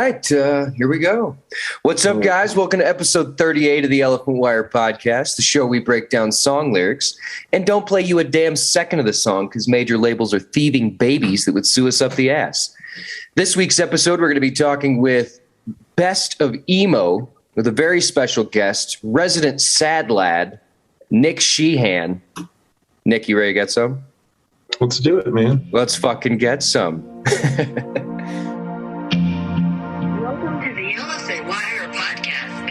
right, here we go. What's up, guys? Welcome to episode 38 of the Elephant Wire podcast, the show we break down song lyrics and don't play you a damn second of the song because major labels are thieving babies that would sue us up the ass. This week's episode, we're going to be talking with Best of Emo with a very special guest, resident sad lad, Nick Sheehan. Nick, you ready to get some? Let's do it, man. Let's fucking get some. Welcome to the Elephant Wire podcast.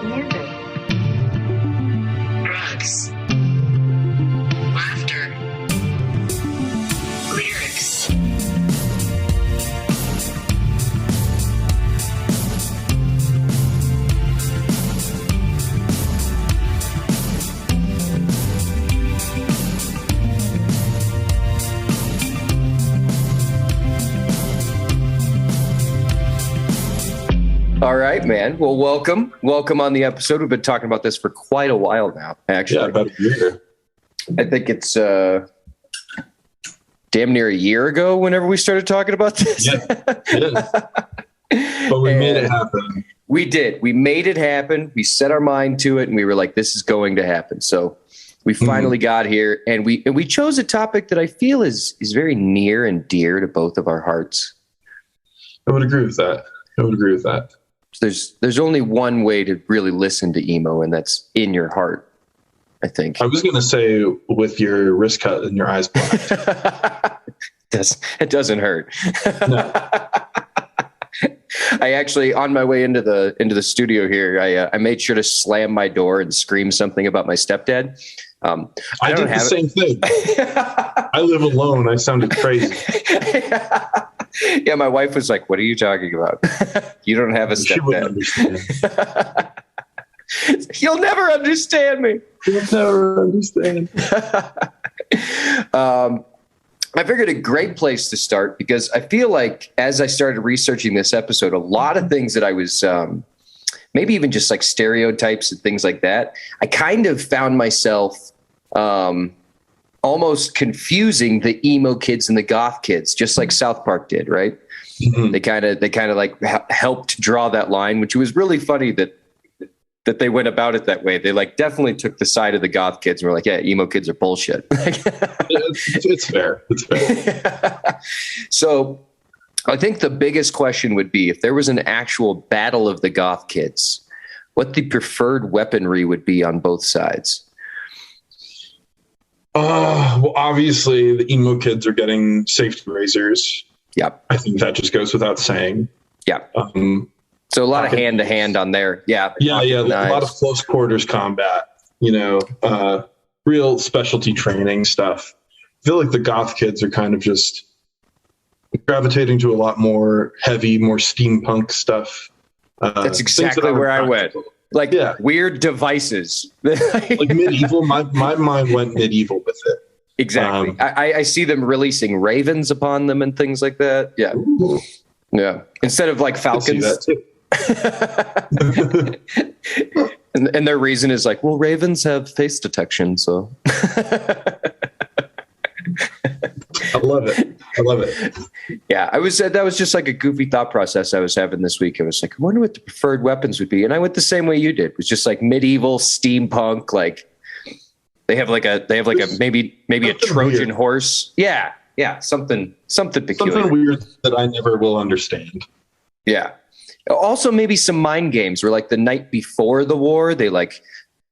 Music, drugs, laughter, lyrics. All right, man. Well, welcome. Welcome on the episode. We've been talking about this for quite a while now, actually. Yeah, about a year. I think it's damn near a year ago whenever we started talking about this. Yeah, it is. But we made it happen. We did. We made it happen. We set our mind to it, and we were like, this is going to happen. So we finally got here, and we chose a topic that I feel is very near and dear to both of our hearts. I would agree with that. There's only one way to really listen to emo, and that's in your heart, I think. I was going to say with your wrist cut and your eyes blacked. It doesn't hurt. No. I actually, on my way into the studio here, I made sure to slam my door and scream something about my stepdad. I did the same thing. I live alone. I sounded crazy. Yeah, my wife was like, "What are you talking about? You don't have a stepdad." You'll never understand me. You'll never understand. I figured a great place to start because I feel like as I started researching this episode, a lot of things that I was maybe even just like stereotypes and things like that, I kind of found myself almost confusing the emo kids and the goth kids, just like South Park did, right? Mm-hmm. They kind of like helped draw that line, which was really funny that they went about it that way. They like definitely took the side of the goth kids and were like, yeah, emo kids are bullshit. It's fair. It's fair. So I think the biggest question would be if there was an actual battle of the goth kids, what the preferred weaponry would be on both sides. Well, obviously the emo kids are getting safety razors. Yep. I think that just goes without saying. Yeah. So a lot of hand to hand on there. Yeah. Yeah. A lot of close quarters combat, real specialty training stuff. I feel like the goth kids are kind of just gravitating to a lot more heavy, more steampunk stuff. That's exactly where I went. Like weird devices. Like medieval. My mind went medieval with it. Exactly. I see them releasing ravens upon them and things like that. Yeah. Ooh. Yeah. Instead of like falcons. and their reason is like, well, ravens have face detection. So I love it. Yeah. That was just like a goofy thought process I was having this week. I was like, I wonder what the preferred weapons would be. And I went the same way you did. It was just like medieval steampunk, like, They have like a maybe a Trojan weird. Horse. Yeah. Something peculiar. Something weird that I never will understand. Yeah. Also maybe some mind games where like the night before the war, they like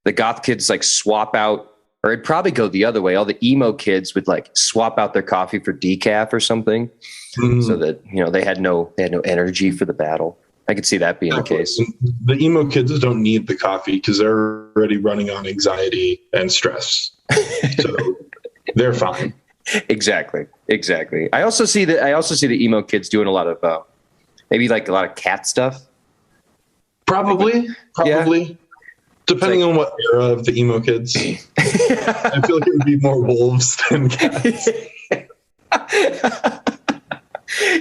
the goth kids like swap out, or it'd probably go the other way. All the emo kids would like swap out their coffee for decaf or something, so that they had no energy for the battle. I could see that being the case. The emo kids don't need the coffee because they're already running on anxiety and stress, so they're fine. Exactly. I also see the emo kids doing a lot of maybe like a lot of cat stuff. Probably. Yeah. Depending on what era of the emo kids. I feel like it would be more wolves than cats.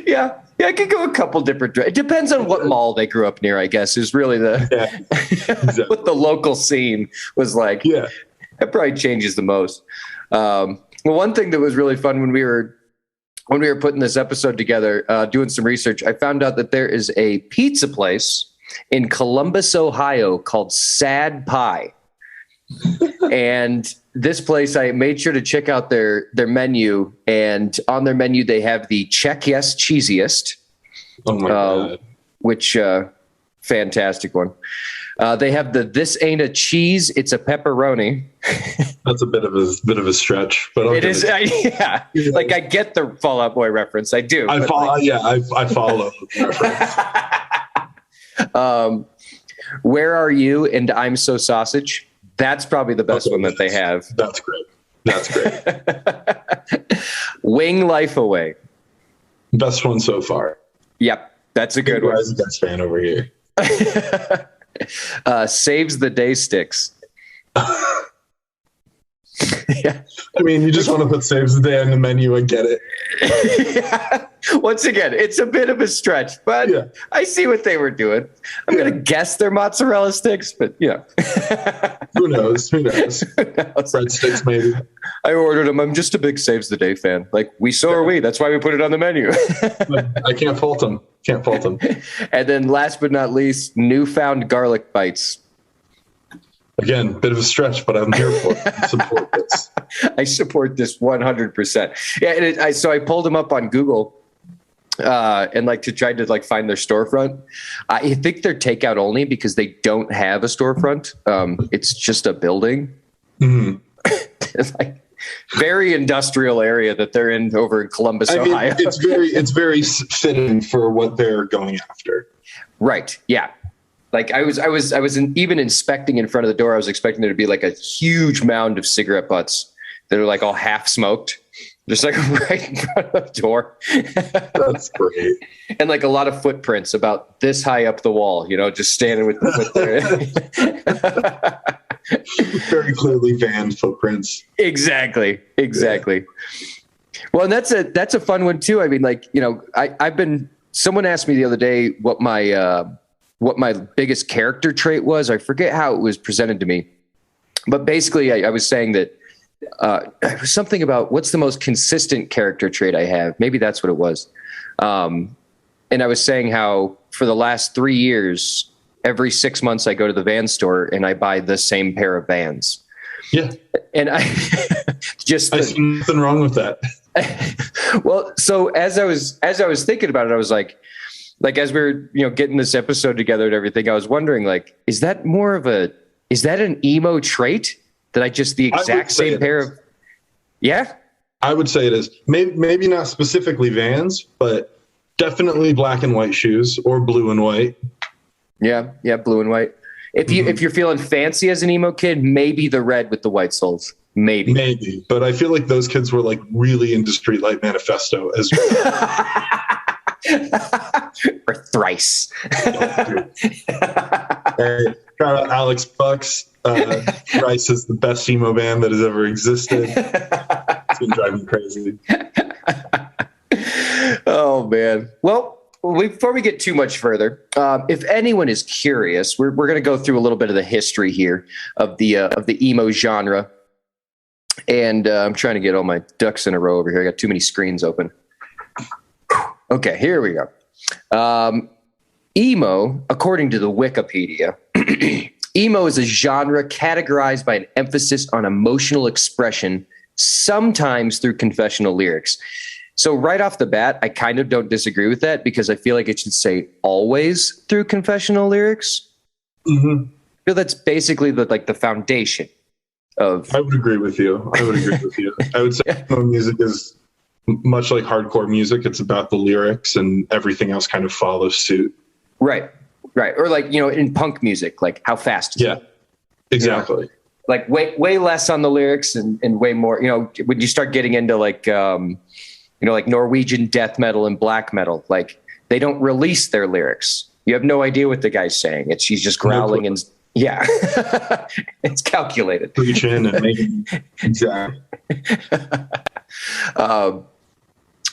Yeah. Yeah, I could go a couple different. It depends on what mall they grew up near, I guess, is really exactly. What the local scene was like. Yeah. That probably changes the most. Well, one thing that was really fun when we were when we were putting this episode together, doing some research, I found out that there is a pizza place in Columbus, Ohio called Sad Pie. And this place, I made sure to check out their menu. And on their menu, they have the Check Yes Cheesiest. Oh my God. Which, fantastic one. They have the This Ain't a Cheese, It's a Pepperoni. That's a bit of a stretch, but it is. Yeah. Like I get the Fall Out Boy reference. I do. I follow. I follow the reference. Where Are You? And I'm So Sausage. That's probably the best one that they have. That's great. That's great. Wing Life Away. Best one so far. Yep. That's a good one. As a Jets fan over here. Saves the Day Sticks. Yeah. I mean, you just want to put Saves the Day on the menu and get it. Yeah. Once again, it's a bit of a stretch, but yeah. I see what they were doing. I'm going to guess they're mozzarella sticks, but yeah. Who knows? Breadsticks, maybe. I ordered them. I'm just a big Saves the Day fan. Like, so are we. That's why we put it on the menu. I can't fault them. And then last but not least, Newfound Garlic Bites. Again, bit of a stretch, but I'm here for it. I support this. I support this 100%. Yeah, and so I pulled them up on Google and to try to find their storefront. I think they're takeout only because they don't have a storefront. It's just a building. Mm-hmm. It's very industrial area that they're in over in Columbus, Ohio. It's very fitting for what they're going after. Right. Yeah. I was even inspecting in front of the door. I was expecting there to be a huge mound of cigarette butts that are all half smoked, just right in front of the door. That's great. And a lot of footprints about this high up the wall, just standing with their very clearly vanned footprints. Exactly. Yeah. Well, and that's a fun one too. I mean, someone asked me the other day what my biggest character trait was. I forget how it was presented to me, but basically I was saying that it was something about what's the most consistent character trait I have. Maybe that's what it was. And I was saying how for the last 3 years, every 6 months I go to the van store and I buy the same pair of Vans. Yeah. And I see nothing wrong with that. Well, so as I was thinking about it, I was like as we were, getting this episode together and everything, I was wondering, is that an emo trait that I just the exact same pair of? Yeah, I would say it is. Maybe not specifically Vans, but definitely black and white shoes or blue and white. Yeah, blue and white. If you're feeling fancy as an emo kid, maybe the red with the white soles. Maybe. But I feel like those kids were really into Streetlight Manifesto as well. Or Thrice. Hey, shout out Alex Bucks. Thrice is the best emo band that has ever existed. It's been driving me crazy. Oh man. Well, before we get too much further, if anyone is curious, we're going to go through a little bit of the history here of the emo genre. And I'm trying to get all my ducks in a row over here. I got too many screens open. Okay, here we go. Emo, according to the Wikipedia, emo is a genre categorized by an emphasis on emotional expression, sometimes through confessional lyrics. So right off the bat, I kind of don't disagree with that because I feel like it should say always through confessional lyrics. Mm-hmm. I feel that's basically the foundation of. I would agree with you. I would say emo music is much like hardcore music. It's about the lyrics and everything else kind of follows suit. Right. Or in punk music, how fast is it? Exactly. Way less on the lyrics and way more, when you start getting into Norwegian death metal and black metal, they don't release their lyrics. You have no idea what the guy's saying. He's just growling and yeah, it's calculated. Preaching and making exactly.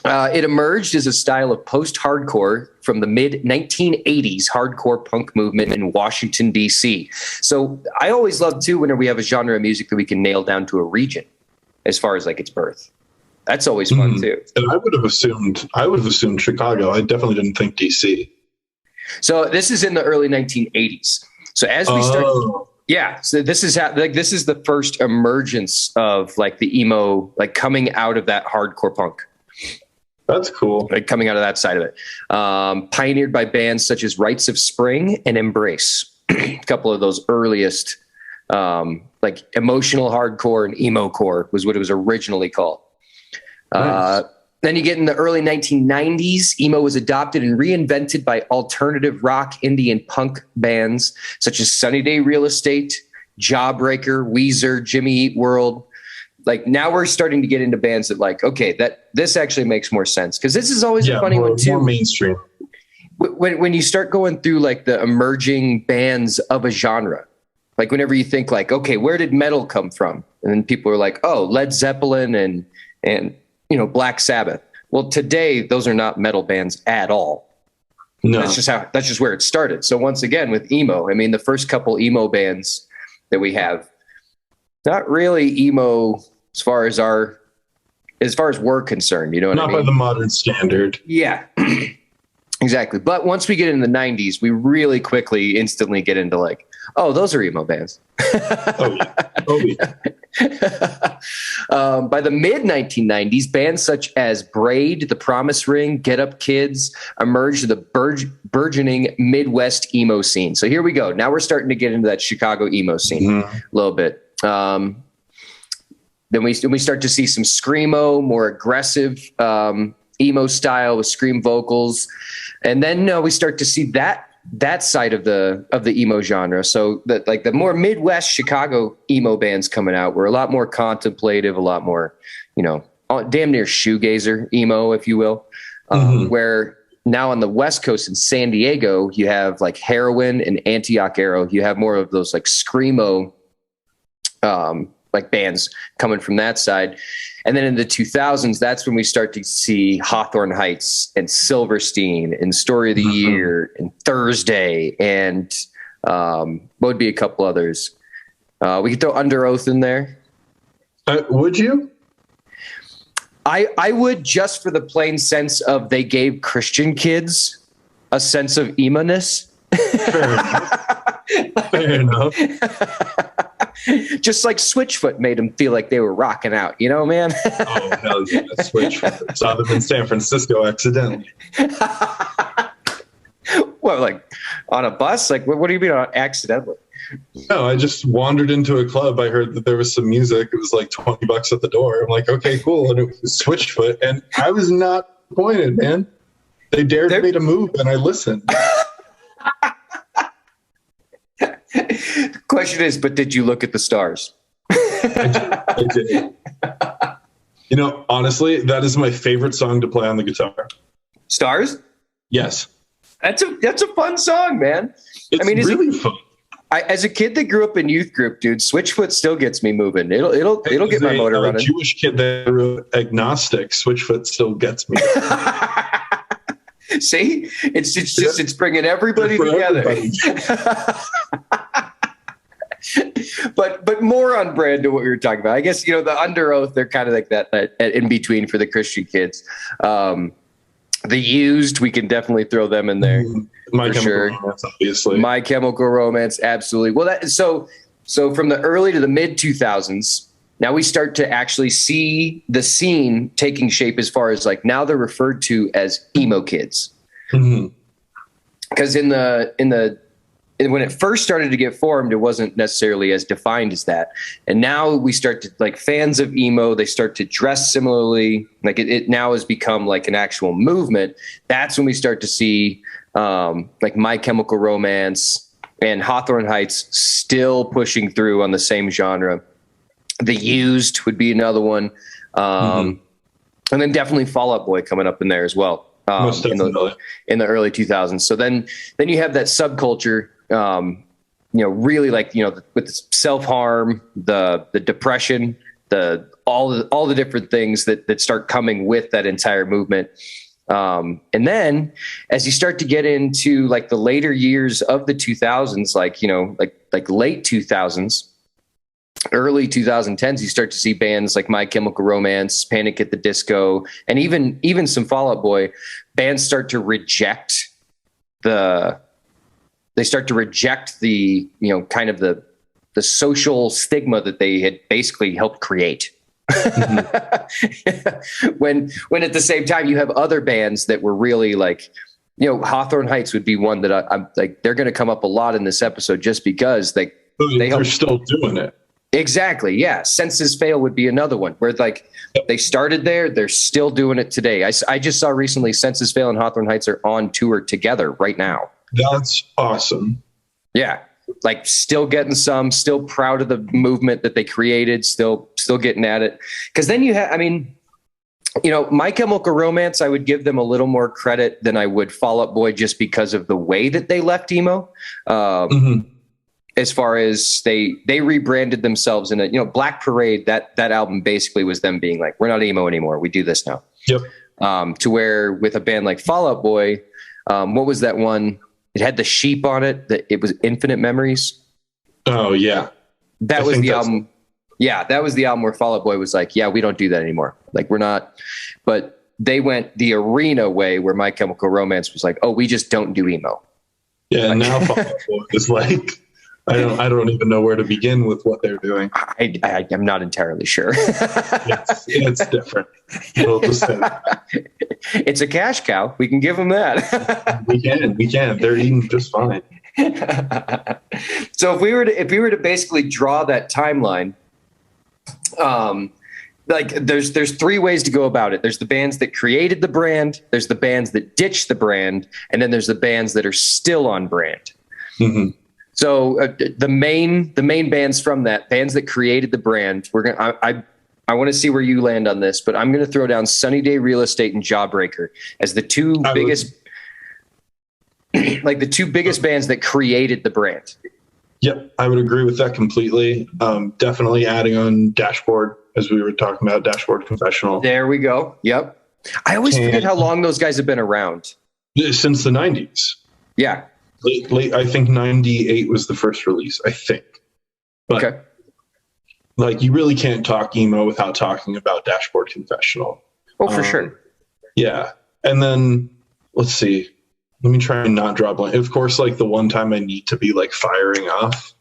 It emerged as a style of post-hardcore from the mid-1980s hardcore punk movement in Washington, D.C. So I always love, too, whenever we have a genre of music that we can nail down to a region as far as its birth. That's always fun too. And I would have assumed Chicago. I definitely didn't think DC. So this is in the early 1980s. So as we start, so this is how, like, this is the first emergence of like the emo, like coming out of that hardcore punk. That's cool. Like coming out of that side of it. Pioneered by bands such as Rites of Spring and Embrace. A couple of those earliest, like emotional hardcore and emo core was what it was originally called. Nice. Then you get in the early 1990s, emo was adopted and reinvented by alternative rock, indie, and punk bands such as Sunny Day Real Estate, Jawbreaker, Weezer, Jimmy Eat World. Like now we're starting to get into bands that like, okay, that this actually makes more sense. Cause this is always a funny one too. More mainstream. When you start going through like the emerging bands of a genre, like whenever you think like, okay, where did metal come from? And then people are like, oh, Led Zeppelin and you know, Black Sabbath. Well, today those are not metal bands at all. No. That's just where it started. So once again with emo, I mean, the first couple emo bands that we have, not really emo as far as we're concerned, you know what I mean? Not by the modern standard. Yeah. Exactly. But once we get in the 90s, we really quickly instantly get into like, oh, those are emo bands. Oh, yeah. By the mid 1990s, bands such as Braid, The Promise Ring, Get Up Kids emerged the burgeoning Midwest emo scene. So here we go. Now we're starting to get into that Chicago emo scene a little bit. Then we start to see some screamo, more aggressive emo style with scream vocals, and then we start to see that side of the emo genre. So that like the more Midwest Chicago emo bands coming out were a lot more contemplative, a lot more, you know, damn near shoegazer emo, if you will. Where now on the West Coast in San Diego, you have like Heroin and Antioch Arrow. You have more of those like screamo, like bands coming from that side. And then in the 2000s, that's when we start to see Hawthorne Heights and Silverstein and Story of the Year and Thursday and what would be a couple others. We could throw Under Oath in there. Would you? I would, just for the plain sense of they gave Christian kids a sense of emo-ness. Fair enough. Just like Switchfoot made them feel like they were rocking out, you know, man. Oh, hell yeah, Switchfoot. Saw them in San Francisco accidentally. Well, like on a bus? Like, what do you mean on accidentally? No, I just wandered into a club. I heard that there was some music. It was like $20 at the door. I'm like, okay, cool. And it was Switchfoot. And I was not disappointed, man. They dared me to move, and I listened. The question is, but did you look at the stars? I did. You know, honestly, that is my favorite song to play on the guitar. Stars? Yes. That's a fun song, man. It's really fun. As a kid that grew up in youth group, dude, Switchfoot still gets me moving. It'll get my motor running. Jewish kid that grew up agnostic, Switchfoot still gets me. See, it's bringing everybody together. but more on brand to what we were talking about. I guess, you know, the Under Oath, they're kind of like that in between for the Christian kids. The Used, we can definitely throw them in there. My Chemical Romance, obviously. My Chemical Romance, absolutely. Well, so from the early to the mid 2000s, now we start to actually see the scene taking shape as far as like now they're referred to as emo kids. Because when it first started to get formed, it wasn't necessarily as defined as that. And now we start to, like, fans of emo, they start to dress similarly. Like it now has become like an actual movement. That's when we start to see like My Chemical Romance and Hawthorne Heights still pushing through on the same genre. The Used would be another one. And then definitely Fall Out Boy coming up in there as well. Most definitely. In the early 2000s. So then you have that subculture, you know, really like, you know, with the self-harm, the depression, all the different things that start coming with that entire movement. And then as you start to get into like the later years of the 2000s, like, you know, like late 2000s, early 2010s, you start to see bands like My Chemical Romance, Panic at the Disco, and even some Fall Out Boy bands start to reject the kind of the social stigma that they had basically helped create. Mm-hmm. when at the same time you have other bands that were really like, Hawthorne Heights would be one that I'm like, they're going to come up a lot in this episode just because they're still doing it. Exactly. Yeah. Senses Fail would be another one where like they started there. They're still doing it today. I just saw recently Senses Fail and Hawthorne Heights are on tour together right now. That's awesome. Yeah. Like still getting still proud of the movement that they created, still getting at it. Cause then you have, My Chemical Romance, I would give them a little more credit than I would Fall Out Boy just because of the way that they left emo. As far as they rebranded themselves in Black Parade, that album basically was them being like, we're not emo anymore. We do this now. Yep. To where with a band like Fall Out Boy, what was that one? It had the sheep on it. It was Infinite Memories. Oh yeah. That was the album. Yeah. That was the album where Fall Out Boy was like, yeah, we don't do that anymore. Like we're not, but they went the Arena way where My Chemical Romance was like, oh, we just don't do emo. Yeah. And now Fall Out Boy is like, I don't even know where to begin with what they're doing. I'm not entirely sure. It's different. We'll just say that. It's a cash cow. We can give them that. We can. They're eating just fine. So if we were to basically draw that timeline, like there's three ways to go about it. There's the bands that created the brand. There's the bands that ditched the brand, and then there's the bands that are still on brand. Mm-hmm. So the main bands from that, bands that created the brand, I want to see where you land on this, but I'm going to throw down Sunny Day Real Estate and Jawbreaker as the two biggest bands that created the brand. Yep, I would agree with that completely. Definitely adding on Dashboard, as we were talking about, Dashboard Confessional. There we go. Yep. I always forget how long those guys have been around. Since the 90s. Yeah. Late, I think 98 was the first release, I think. But okay. Like, you really can't talk emo without talking about Dashboard Confessional. Oh, for sure. Yeah. And then, let's see. Let me try and not draw blank. Of course, like, the one time I need to be, like, firing off.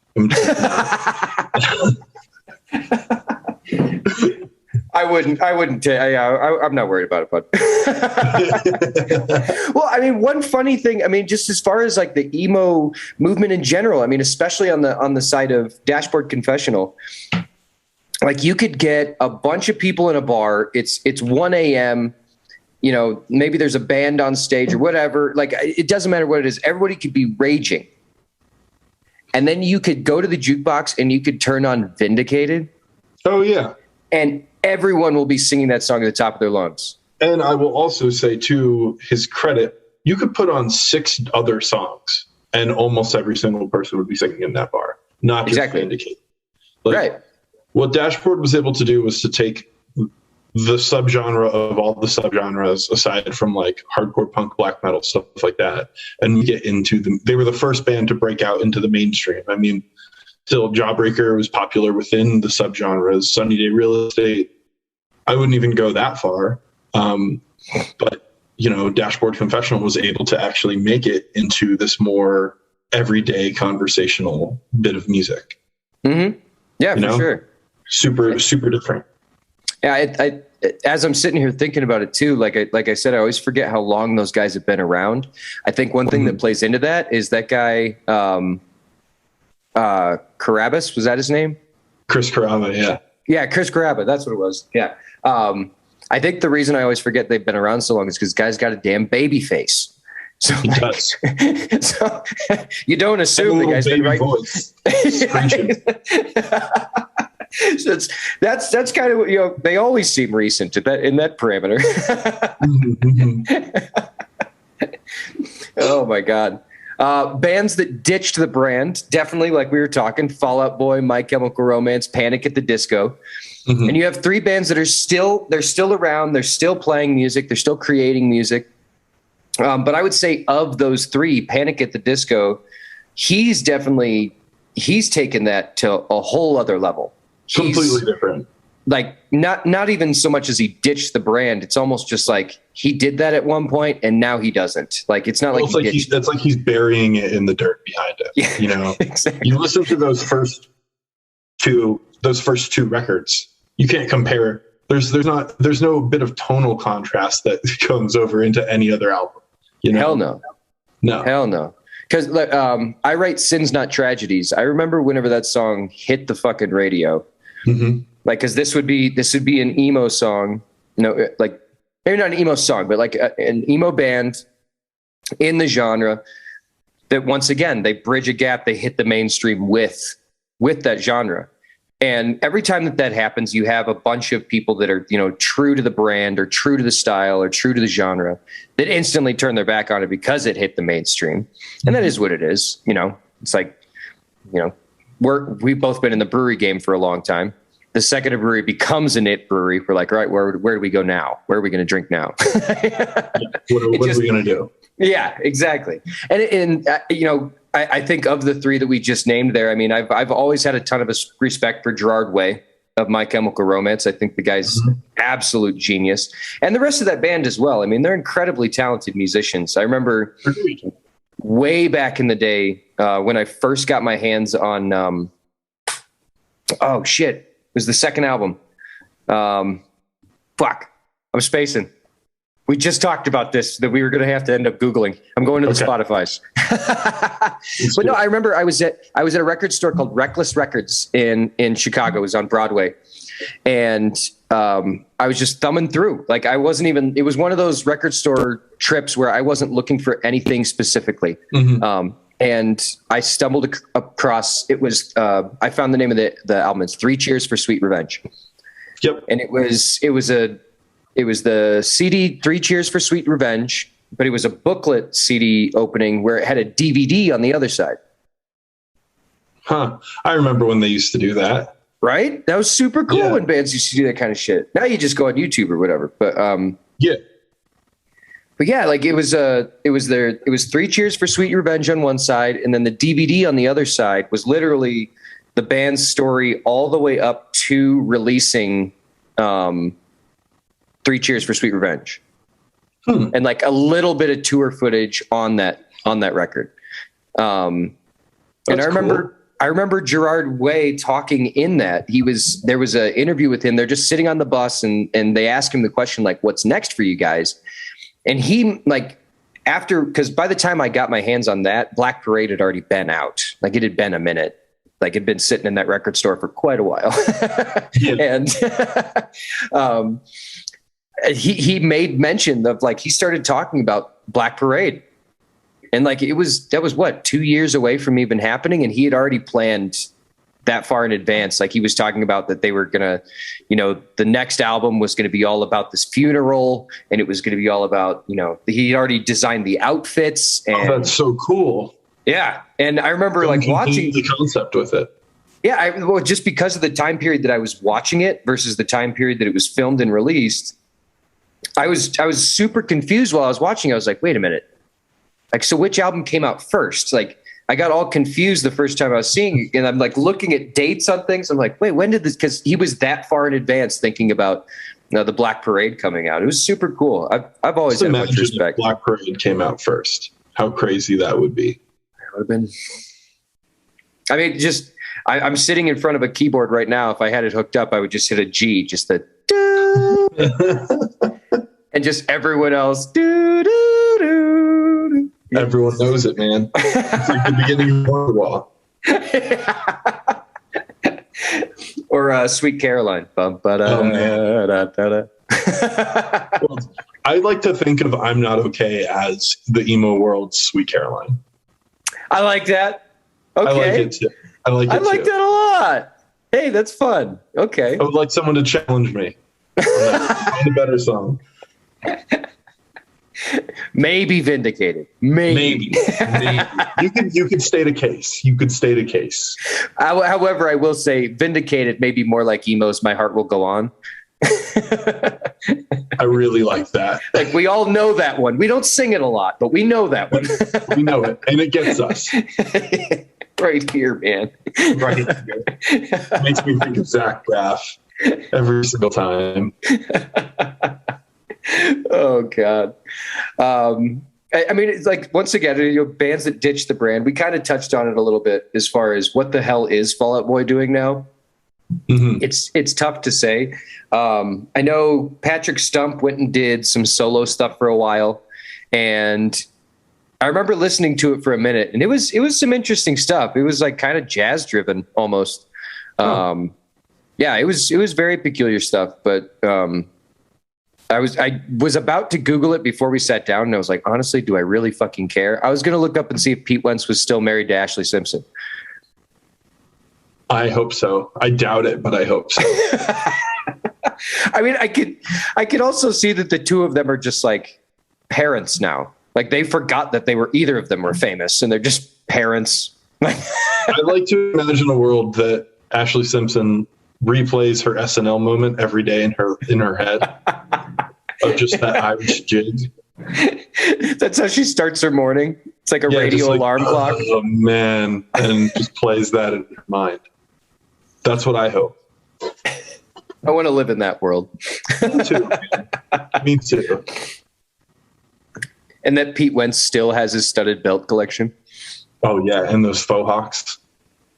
I wouldn't. I'm not worried about it, bud. Well, one funny thing, just as far as like the emo movement in general, especially on the side of Dashboard Confessional, like you could get a bunch of people in a bar. It's 1 a.m. Maybe there's a band on stage or whatever. Like it doesn't matter what it is. Everybody could be raging. And then you could go to the jukebox and you could turn on Vindicated. Oh yeah. And everyone will be singing that song at the top of their lungs. And I will also say, to his credit, you could put on 6 other songs and almost every single person would be singing in that bar. Not just Vindicated. Right. What Dashboard was able to do was to take the subgenre of all the subgenres, aside from like hardcore punk, black metal, stuff like that, and get into them. They were the first band to break out into the mainstream. Still, Jawbreaker was popular within the subgenres. Sunny Day Real Estate, I wouldn't even go that far. But, Dashboard Confessional was able to actually make it into this more everyday conversational bit of music. Mm-hmm. Yeah, for sure. Super, super different. Yeah, I as I'm sitting here thinking about it too, like I said, I always forget how long those guys have been around. I think one thing that plays into that is that guy, Carabas, was that his name? Chris Caraba, yeah. Yeah, Chris Caraba, that's what it was. Yeah. I think the reason I always forget they've been around so long is because guy's got a damn baby face. So, he does. So you don't assume the guy's been right. So that's kind of what, they always seem recent in that parameter. Oh my God. Bands that ditched the brand, definitely, like we were talking, Fall Out Boy, My Chemical Romance, Panic at the Disco. Mm-hmm. And you have 3 bands that are still around, they're still playing music, they're still creating music. But I would say of those 3, Panic at the Disco, he's taken that to a whole other level. completely different. Like not even so much as he ditched the brand. It's almost just like he did that at one point and now he doesn't. Like it's not that's like he's burying it in the dirt behind him. Yeah, you know, exactly. You listen to those first two records. You can't compare. There's no bit of tonal contrast that comes over into any other album. You know? Hell no. Because I write Sins Not Tragedies. I remember whenever that song hit the fucking radio. Mm-hmm. Like, because this would be an emo song, like maybe not an emo song, but like an emo band in the genre that once again they bridge a gap, they hit the mainstream with that genre. And every time that happens, you have a bunch of people that are true to the brand or true to the style or true to the genre that instantly turn their back on it because it hit the mainstream, and that is what it is. It's like we've both been in the brewery game for a long time. The second a brewery becomes a knit brewery, we're like, all right, where do we go now? Where are we going to drink now? What are we going to do? Yeah, exactly. And I think of the three that we just named there, I mean, I've always had a ton of respect for Gerard Way of My Chemical Romance. I think the guy's absolute genius, and the rest of that band as well. I mean, they're incredibly talented musicians. I remember way back in the day when I first got my hands on, it was the second album. I'm spacing. We just talked about this, that we were going to have to end up Googling. I'm going to the Spotify's. But no, I remember I was at a record store called Reckless Records in Chicago. It was on Broadway. And I was just thumbing through. Like it was one of those record store trips where I wasn't looking for anything specifically. Mm-hmm. And I stumbled across, I found the name of the album. It's 3 Cheers for Sweet Revenge. Yep. And it was the CD 3 Cheers for Sweet Revenge, but it was a booklet CD opening where it had a DVD on the other side. Huh. I remember when they used to do that. Right? That was super cool when bands used to do that kind of shit. Now you just go on YouTube or whatever. But yeah. But yeah, like it was 3 Cheers for Sweet Revenge on one side, and then the DVD on the other side was literally the band's story all the way up to releasing 3 Cheers for Sweet Revenge. And like a little bit of tour footage on that record. And I remember Gerard Way talking in that. There was an interview with him. They're just sitting on the bus and they asked him the question, like, what's next for you guys? And he because by the time I got my hands on that, Black Parade had already been out. Like it had been a minute. Like it'd been sitting in that record store for quite a while. And he made mention of he started talking about Black Parade, and that was what, 2 years away from even happening. And he had already planned that far in advance. Like he was talking about that they were going to, the next album was going to be all about this funeral, and it was going to be all about, he already designed the outfits. And that's so cool. Yeah. And I remember watching the concept with it. Yeah. Just because of the time period that I was watching it versus the time period that it was filmed and released, I was super confused while I was watching. I was like, wait a minute. Like, so which album came out first? Like, I got all confused the first time I was seeing it, and I'm like looking at dates on things. I'm like, wait, when did this? Because he was that far in advance thinking about the Black Parade coming out. It was super cool. I've always had much respect. If Black Parade came out first. How crazy that would be. It would have been. I mean, I'm sitting in front of a keyboard right now. If I had it hooked up, I would just hit a G, just the and just everyone else do do do. Everyone knows it, man. It's like the beginning of Wonderwall. Or Sweet Caroline. Oh, man. Well, I like to think of I'm Not Okay as the emo world's Sweet Caroline. I like that. Okay. I like it too. I like that a lot. Hey, that's fun. Okay. I would like someone to challenge me. Find a better song. Maybe Vindicated. Maybe. You could state a case. You could state a case. However, I will say Vindicated may be more like emo's My Heart Will Go On. I really like that. Like, we all know that one. We don't sing it a lot, but we know that one. We know it, and it gets us. Right here, man. Right here. Makes me think of Zach Braff every single time. Oh God. I mean, it's like, once again, bands that ditch the brand. We kind of touched on it a little bit as far as what the hell is Fall Out Boy doing now. Mm-hmm. It's tough to say. I know Patrick Stump went and did some solo stuff for a while, and I remember listening to it for a minute, and it was some interesting stuff. It was like kind of jazz driven almost. Yeah, it was very peculiar stuff, but I was about to Google it before we sat down, and I was like, honestly, do I really fucking care? I was going to look up and see if Pete Wentz was still married to Ashley Simpson. I hope so. I doubt it, but I hope so. I mean, I could also see that the two of them are just like parents now. Like, they forgot that either of them were famous, and they're just parents. I'd like to imagine a world that Ashley Simpson replays her SNL moment every day in her head of just that Irish jig. That's how she starts her morning. It's like a radio alarm clock. Oh man, and just plays that in her mind. That's what I hope. I want to live in that world. Me too. Me too. And that Pete Wentz still has his studded belt collection. Oh yeah, and those faux hawks.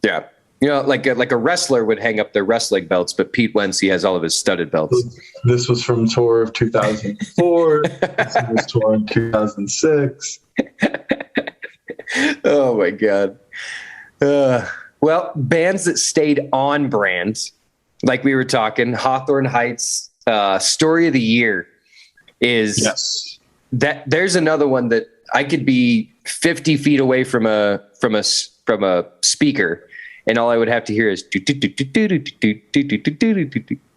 Yeah. Like a wrestler would hang up their wrestling belts, but Pete Wentz, he has all of his studded belts. This was from tour of 2004. This was tour in 2006. Oh my God. Well, bands that stayed on brand, like we were talking, Hawthorne Heights, Story of the Year is that. There's another one that I could be 50 feet away from a speaker, and all I would have to hear is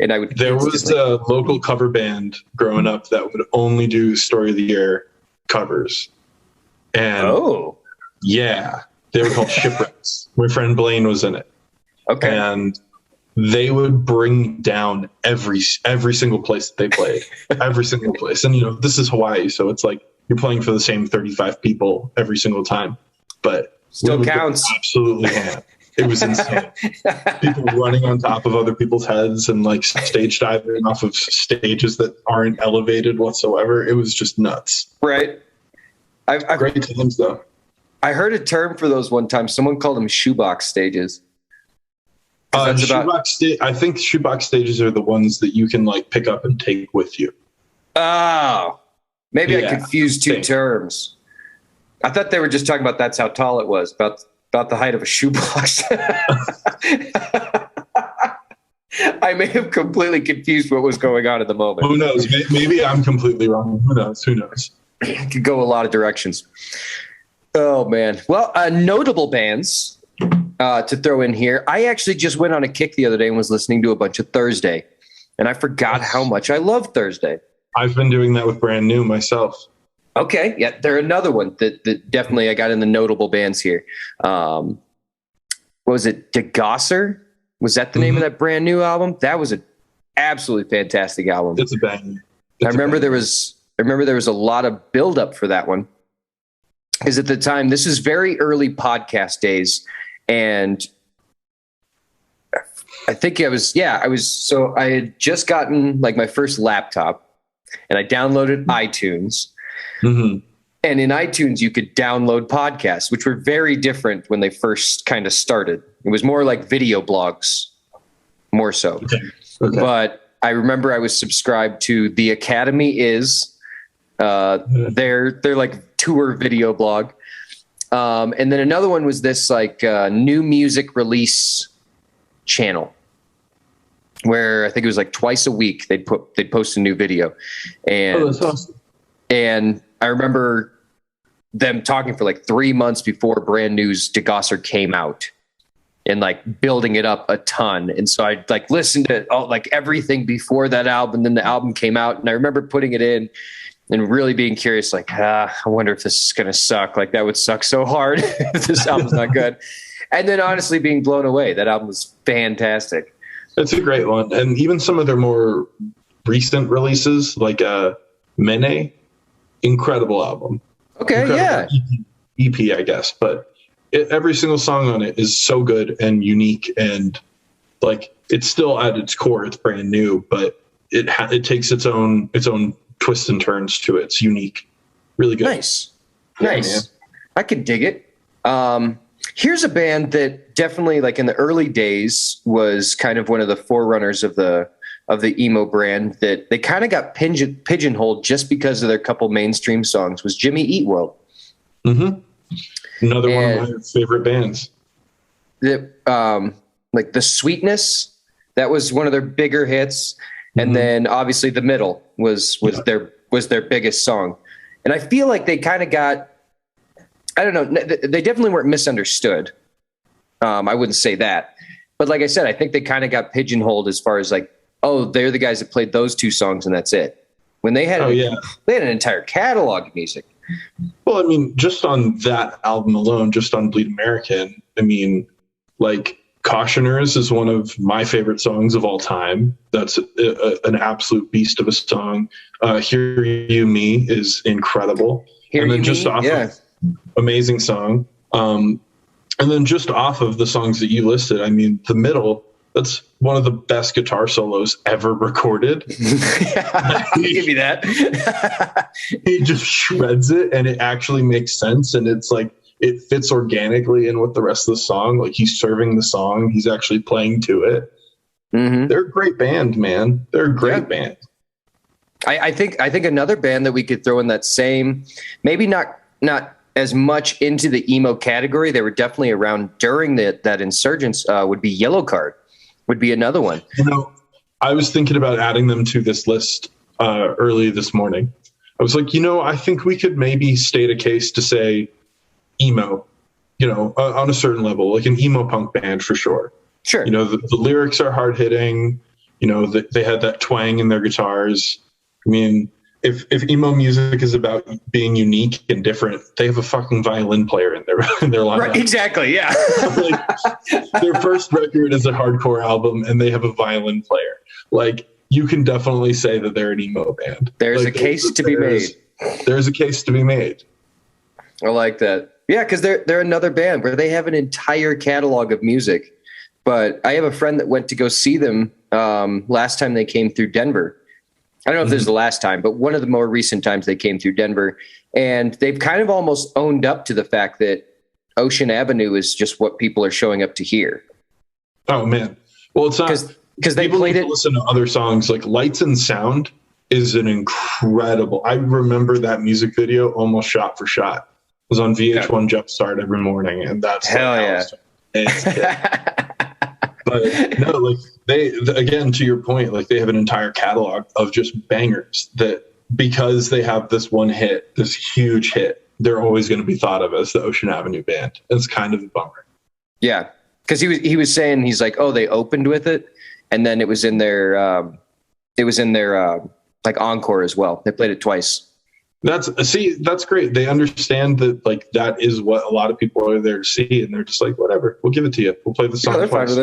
and I would. There was a local cover band growing up that would only do Story of the Year covers, and yeah, they were called Shipwrecks. My friend Blaine was in it. Okay, and they would bring down every single place that they played, every single place. And this is Hawaii, so it's like you're playing for the same 35 people every single time, but still counts. Absolutely ham. It was insane. People running on top of other people's heads and like stage diving off of stages that aren't elevated whatsoever. It was just nuts. Right. I've Great times though. I heard a term for those one time. Someone called them shoebox stages. I think shoebox stages are the ones that you can like pick up and take with you. Oh, maybe I confused two terms. I thought they were just talking about that's how tall it was, about the height of a shoebox. I may have completely confused what was going on at the moment. Who knows? Maybe I'm completely wrong. Who knows? It could go a lot of directions. Oh, man. Well, notable bands to throw in here. I actually just went on a kick the other day and was listening to a bunch of Thursday, and I forgot how much I love Thursday. I've been doing that with Brand New myself. Okay, yeah, they're another one that definitely I got in the notable bands here. What was it? DeGosser? Was that the name of that Brand New album? That was an absolutely fantastic album. It's a bang. I remember there was a lot of buildup for that one. Because at the time, this is very early podcast days, and I think I had just gotten like my first laptop, and I downloaded iTunes. Mm-hmm. And in iTunes, you could download podcasts, which were very different when they first kind of started. It was more like video blogs, more so. Okay. But I remember I was subscribed to The Academy Is, their like tour video blog. And then another one was this like new music release channel, where I think it was like twice a week they'd post a new video. And that's awesome. And I remember them talking for like 3 months before Brand New's DeGosser came out and like building it up a ton. And so I like listened to like everything before that album. Then the album came out, and I remember putting it in and really being curious, like, I wonder if this is going to suck. Like, that would suck so hard if this album's not good. And then honestly being blown away. That album was fantastic. It's a great one. And even some of their more recent releases, like Mene, incredible album. Okay, incredible yeah. EP, I guess. But every single song on it is so good and unique, and like it's still at its core, it's brand new, but it takes its own twists and turns to it. It's unique, really good. Nice. I could dig it. Here's a band that definitely, like in the early days, was kind of one of the forerunners of the emo brand that they kind of got pigeonholed just because of their couple mainstream songs. Was Jimmy Eat World. Mm-hmm. Another one of my favorite bands. Like The Sweetness, that was one of their bigger hits, and then obviously The Middle was their biggest song. And I feel like they kind of got, I don't know, they definitely weren't misunderstood. I wouldn't say that, but like I said, I think they kind of got pigeonholed as far as like, oh, they're the guys that played those two songs and that's it. When they had they had an entire catalog of music. Well, I mean, just on that album alone, just on Bleed American, I mean, like Cautioners is one of my favorite songs of all time. That's an absolute beast of a song. Hear You Me is incredible. Amazing song. And then just off of the songs that you listed, I mean, The Middle, that's one of the best guitar solos ever recorded. I'll give you that. He just shreds it, and it actually makes sense. And it's like, it fits organically in with the rest of the song. Like he's serving the song. He's actually playing to it. Mm-hmm. They're a great band, man. They're a great band. I think another band that we could throw in that same, maybe not as much into the emo category. They were definitely around during that insurgence, would be Yellow Card. Would be another one. You know, I was thinking about adding them to this list early this morning. I was like, I think we could maybe state a case to say emo, on a certain level, like an emo punk band for sure. Sure. The lyrics are hard hitting. They had that twang in their guitars. I mean, if emo music is about being unique and different, they have a fucking violin player in their lineup. Right, exactly, yeah. Like, their first record is a hardcore album, and they have a violin player. Like, you can definitely say that they're an emo band. There's a case to be made. There's a case to be made. I like that. Yeah, because they're another band where they have an entire catalog of music. But I have a friend that went to go see them last time they came through Denver. I don't know if this is the last time, but one of the more recent times they came through Denver. And they've kind of almost owned up to the fact that Ocean Avenue is just what people are showing up to hear. Oh, man. Well, it's not. Because they played it. Listen to other songs like Lights and Sound is an incredible. I remember that music video almost shot for shot. It was on VH1 Jumpstart every morning, and that's hell yeah. But no, like again, to your point, like they have an entire catalog of just bangers that because they have this one hit, this huge hit, they're always going to be thought of as the Ocean Avenue Band. It's kind of a bummer. Yeah, because he was saying, he's like, oh, they opened with it, and then it was in their like encore as well. They played it twice. That's great. They understand that like that is what a lot of people are there to see, and they're just like, whatever, we'll give it to you. We'll play the song twice.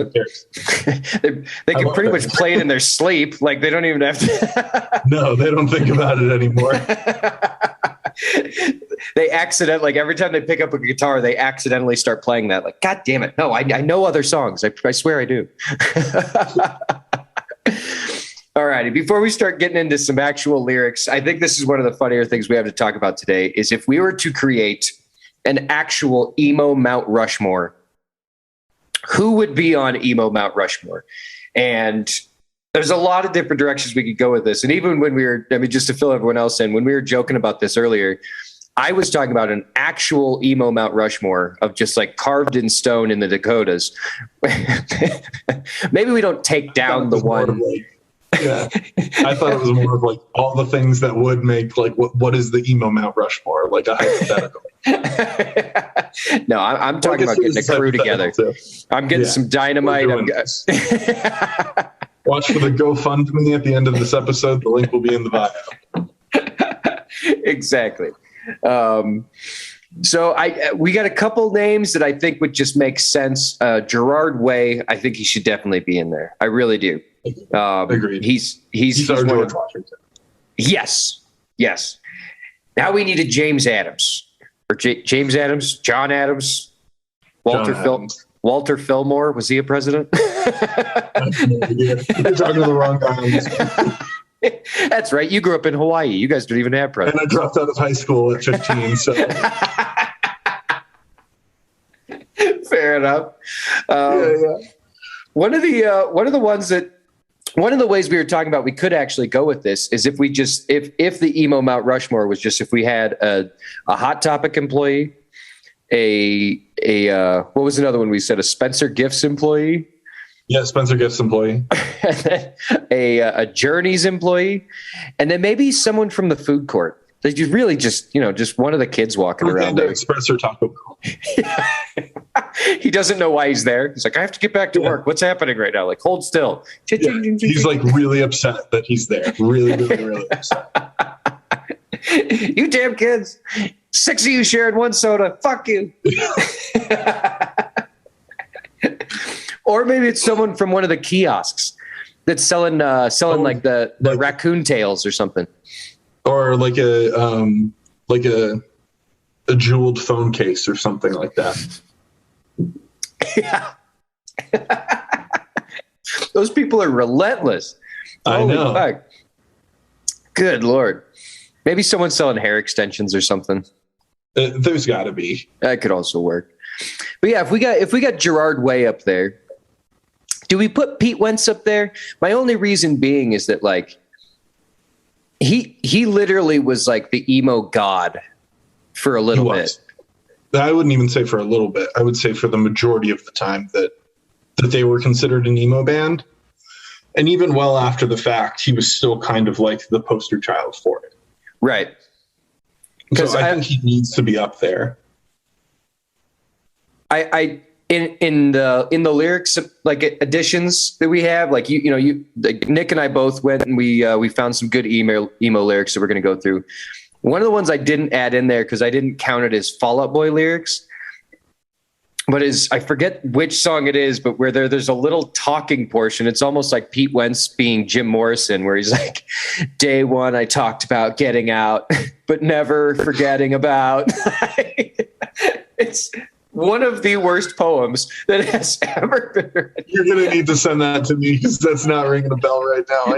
they can pretty much play it in their sleep. Like they don't even have to. No, they don't think about it anymore. They like every time they pick up a guitar, they accidentally start playing that. Like, God damn it. No, I know other songs. I swear I do. All righty. Before we start getting into some actual lyrics, I think this is one of the funnier things we have to talk about today is if we were to create an actual emo Mount Rushmore, who would be on emo Mount Rushmore? And there's a lot of different directions we could go with this. And even when just to fill everyone else in, when we were joking about this earlier, I was talking about an actual emo Mount Rushmore of just like carved in stone in the Dakotas. Maybe we don't take down the one. Yeah, I thought it was more of like all the things that would make like what is the emo Mount Rushmore, like a hypothetical. No, I'm talking about getting a crew together. Too. I'm getting some dynamite. Watch for the GoFundMe at the end of this episode. The link will be in the bio. Exactly. So we got a couple names that I think would just make sense. Gerard Way, I think he should definitely be in there. I really do. Agreed. He's our George Washington. Yes. Now we need a James Adams or James Adams, John Adams. Walter John Phil Adams. Walter Fillmore, was he a president? I have no idea. You're talking to the wrong guy on this one. That's right. You grew up in Hawaii. You guys don't even have And presidents. I dropped out of high school at 15. So Fair enough. yeah. One of the ways we were talking about we could actually go with this is if the emo Mount Rushmore was just if we had a Hot Topic employee, what was another one we said, a Spencer Gifts employee, Yeah, Spencer Gifts employee. and then a Journeys employee, and then maybe someone from the food court. Like you really just one of the kids walking around Panda there. Express or Taco Bell. He doesn't know why he's there. He's like, I have to get back to work. What's happening right now? Like, hold still. Yeah. He's like really upset that he's there. Really, really, really upset. You damn kids. 6 of you shared one soda. Fuck you. Or maybe it's someone from one of the kiosks that's selling like the raccoon tails or something. Or like a jeweled phone case or something like that. Yeah. Those people are relentless. I know. Fuck. Good Lord. Maybe someone's selling hair extensions or something. There's got to be. That could also work. But yeah, if we got Gerard Way up there, do we put Pete Wentz up there? My only reason being is that like he literally was like the emo god for a little bit. I wouldn't even say for a little bit. I would say for the majority of the time that they were considered an emo band. And even well after the fact, he was still kind of like the poster child for it. Right. So I think he needs to be up there. In the lyrics like additions that we have, like like Nick and I both went and we found some good emo lyrics that we're going to go through. One of the ones I didn't add in there because I didn't count it as Fall Out Boy lyrics, but I forget which song it is, but where there's a little talking portion. It's almost like Pete Wentz being Jim Morrison, where he's like, day one, I talked about getting out, but never forgetting about. It's one of the worst poems that has ever been written. You're going to need to send that to me because that's not ringing a bell right now.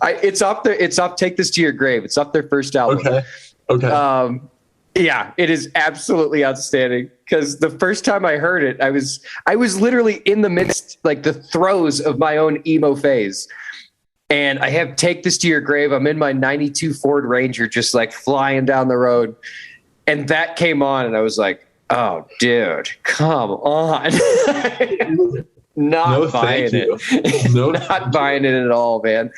It's up there. It's up. Take This to Your Grave. It's up their first album. Okay. Yeah, it is absolutely outstanding because the first time I heard it, I was literally in the midst, like the throes of my own emo phase. And I have Take This to Your Grave. I'm in my 92 Ford Ranger, just like flying down the road. And that came on and I was like, oh, dude, come on. Not buying it. Not buying it at all, man.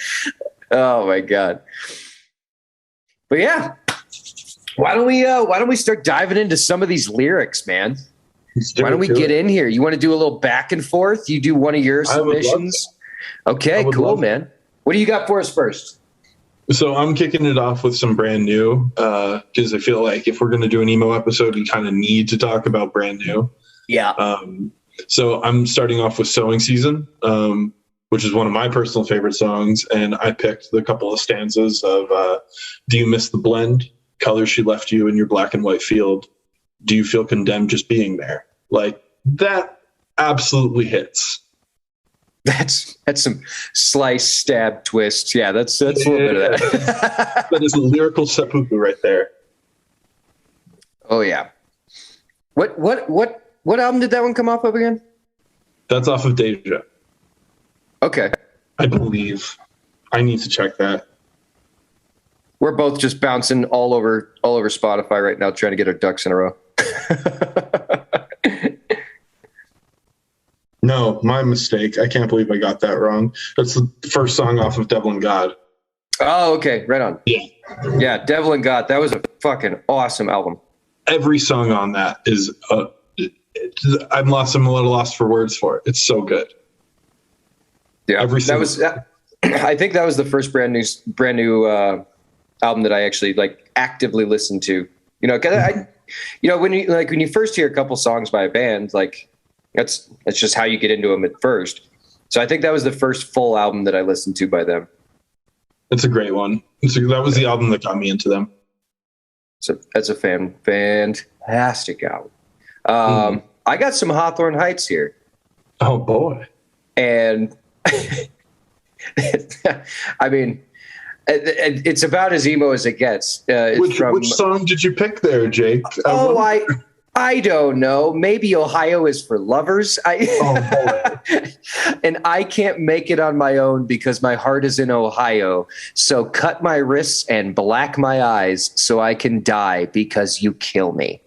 Oh my God. But yeah. Why don't we start diving into some of these lyrics, man? Why don't we get in here? You want to do a little back and forth? You do one of your submissions? Okay, cool, man. What do you got for us first? So I'm kicking it off with some brand new because I feel like if we're going to do an emo episode, we kind of need to talk about brand new. Yeah. So I'm starting off with Sowing Season, which is one of my personal favorite songs. And I picked the couple of stanzas of Do you miss the blend? Color she left you in your black and white field. Do you feel condemned just being there? Like that absolutely hits. That's some slice, stab, twist. Yeah, that's a little bit of that. That is a lyrical seppuku right there. Oh yeah. What album did that one come off of again? That's off of Deja. Okay. I believe. I need to check that. We're both just bouncing all over Spotify right now, trying to get our ducks in a row. No, my mistake. I can't believe I got that wrong. That's the first song off of Devil and God. Oh, okay. Right on. Yeah, Devil and God. That was a fucking awesome album. Every song on that is I'm a little lost for words for it. It's so good. Yeah, I think that was the first brand new album that I actually like actively listened to. Cause when you first hear a couple songs by a band, like that's just how you get into them at first. So I think that was the first full album that I listened to by them. It's a great one. That was the album that got me into them. So that's a fantastic album. I got some Hawthorne Heights here. Oh boy. And I mean, it's about as emo as it gets. Which song did you pick there, Jake? I don't know. Maybe Ohio is for lovers. And I can't make it on my own because my heart is in Ohio. So cut my wrists and black my eyes so I can die because you kill me.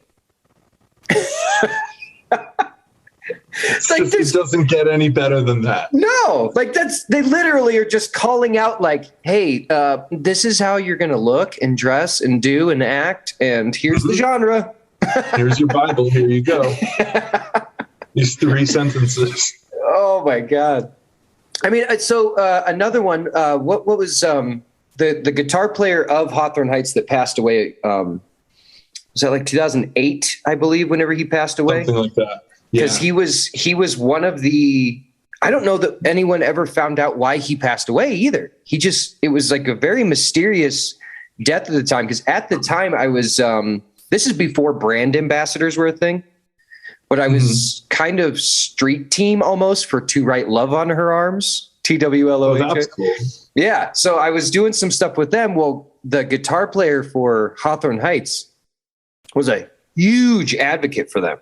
It doesn't get any better than that. No, like they literally are just calling out like, hey, this is how you're going to look and dress and do and act. And here's the genre. Here's your Bible. Here you go. These 3 sentences. Oh my God. I mean, so another one, what was the guitar player of Hawthorne Heights that passed away? Was that like 2008, I believe, whenever he passed away? Something like that. Because he was one of the, I don't know that anyone ever found out why he passed away either. It was like a very mysterious death at the time. Because at the time I was, this is before brand ambassadors were a thing, but I was kind of street team almost for To Write Love on Her Arms, TWLOH. Oh, that's cool. Yeah. So I was doing some stuff with them. Well, the guitar player for Hawthorne Heights was a huge advocate for them.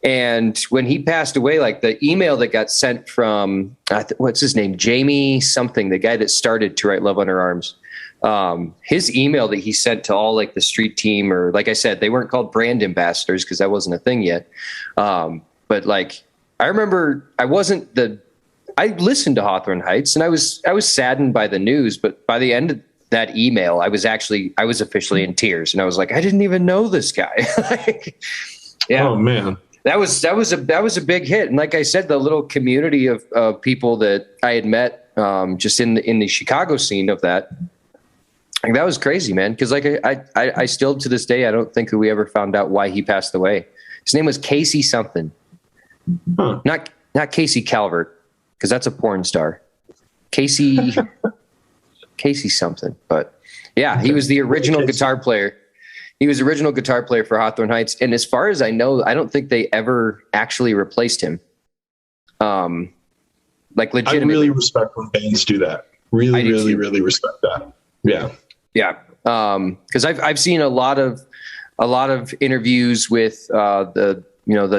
And when he passed away, like the email that got sent from, what's his name? Jamie something, the guy that started To Write Love on Her Arms. His email that he sent to all like the street team, or like I said, they weren't called brand ambassadors because that wasn't a thing yet. But like, I remember I listened to Hawthorne Heights and I was saddened by the news, but by the end of that email, I was officially in tears and I was like, I didn't even know this guy. Like, yeah. Oh man. That was a big hit. And like I said, the little community of people that I had met just in the Chicago scene of that, like, that was crazy, man. Because like I still to this day, I don't think that we ever found out why he passed away. His name was Casey something, not Casey Calvert, because that's a porn star. Casey something, but yeah, he was the original guitar player. He was the original guitar player for Hawthorne Heights. And as far as I know, I don't think they ever actually replaced him. Like legitimately. I really respect when bands do that. Really respect that. Yeah. Yeah. Cause I've seen a lot of interviews with, the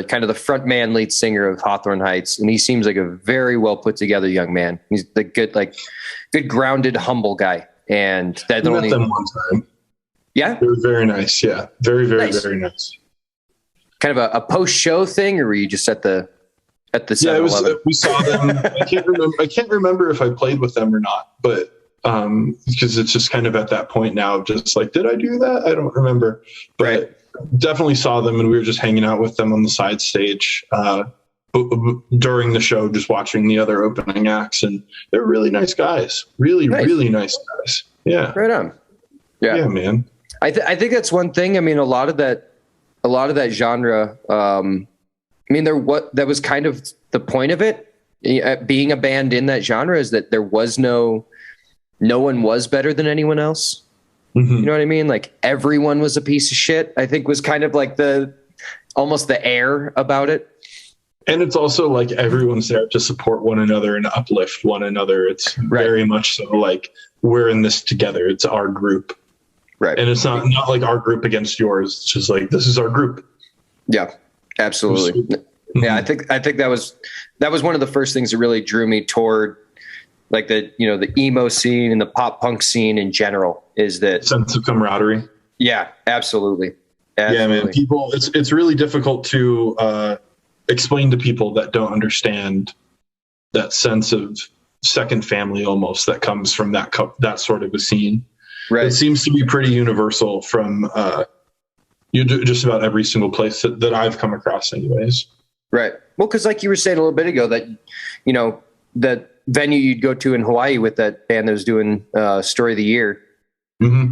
kind of the front man lead singer of Hawthorne Heights. And he seems like a very well put together young man. He's the good grounded, humble guy. And that I met them one time. Yeah. They were very nice. Yeah. Very, very, nice. Very nice. Kind of a post-show thing, or were you just at the 7-Eleven? Yeah, it was, we saw them. I can't remember if I played with them or not, but because it's just kind of at that point now, just like, did I do that? I don't remember, but definitely saw them, and we were just hanging out with them on the side stage during the show, just watching the other opening acts, and they're really nice guys. Really nice guys. Yeah. Right on. Yeah, man. I think that's one thing. I mean, a lot of that genre. I mean, that was kind of the point of it. Being a band in that genre is that there was no one was better than anyone else. Mm-hmm. You know what I mean? Like everyone was a piece of shit. I think was kind of like almost the air about it. And it's also like everyone's there to support one another and uplift one another. It's very much so like we're in this together. It's our group. Right. And it's not like our group against yours. It's just like, this is our group. Yeah, absolutely. Mm-hmm. Yeah. I think that was one of the first things that really drew me toward like the emo scene and the pop punk scene in general is that sense of camaraderie. Yeah, absolutely. Yeah, man. People, it's really difficult to explain to people that don't understand that sense of second family almost that comes from that sort of a scene. Right. It seems to be pretty universal from just about every single place that I've come across anyways. Right. Well, because like you were saying a little bit ago that, that venue you'd go to in Hawaii with that band that was doing Story of the Year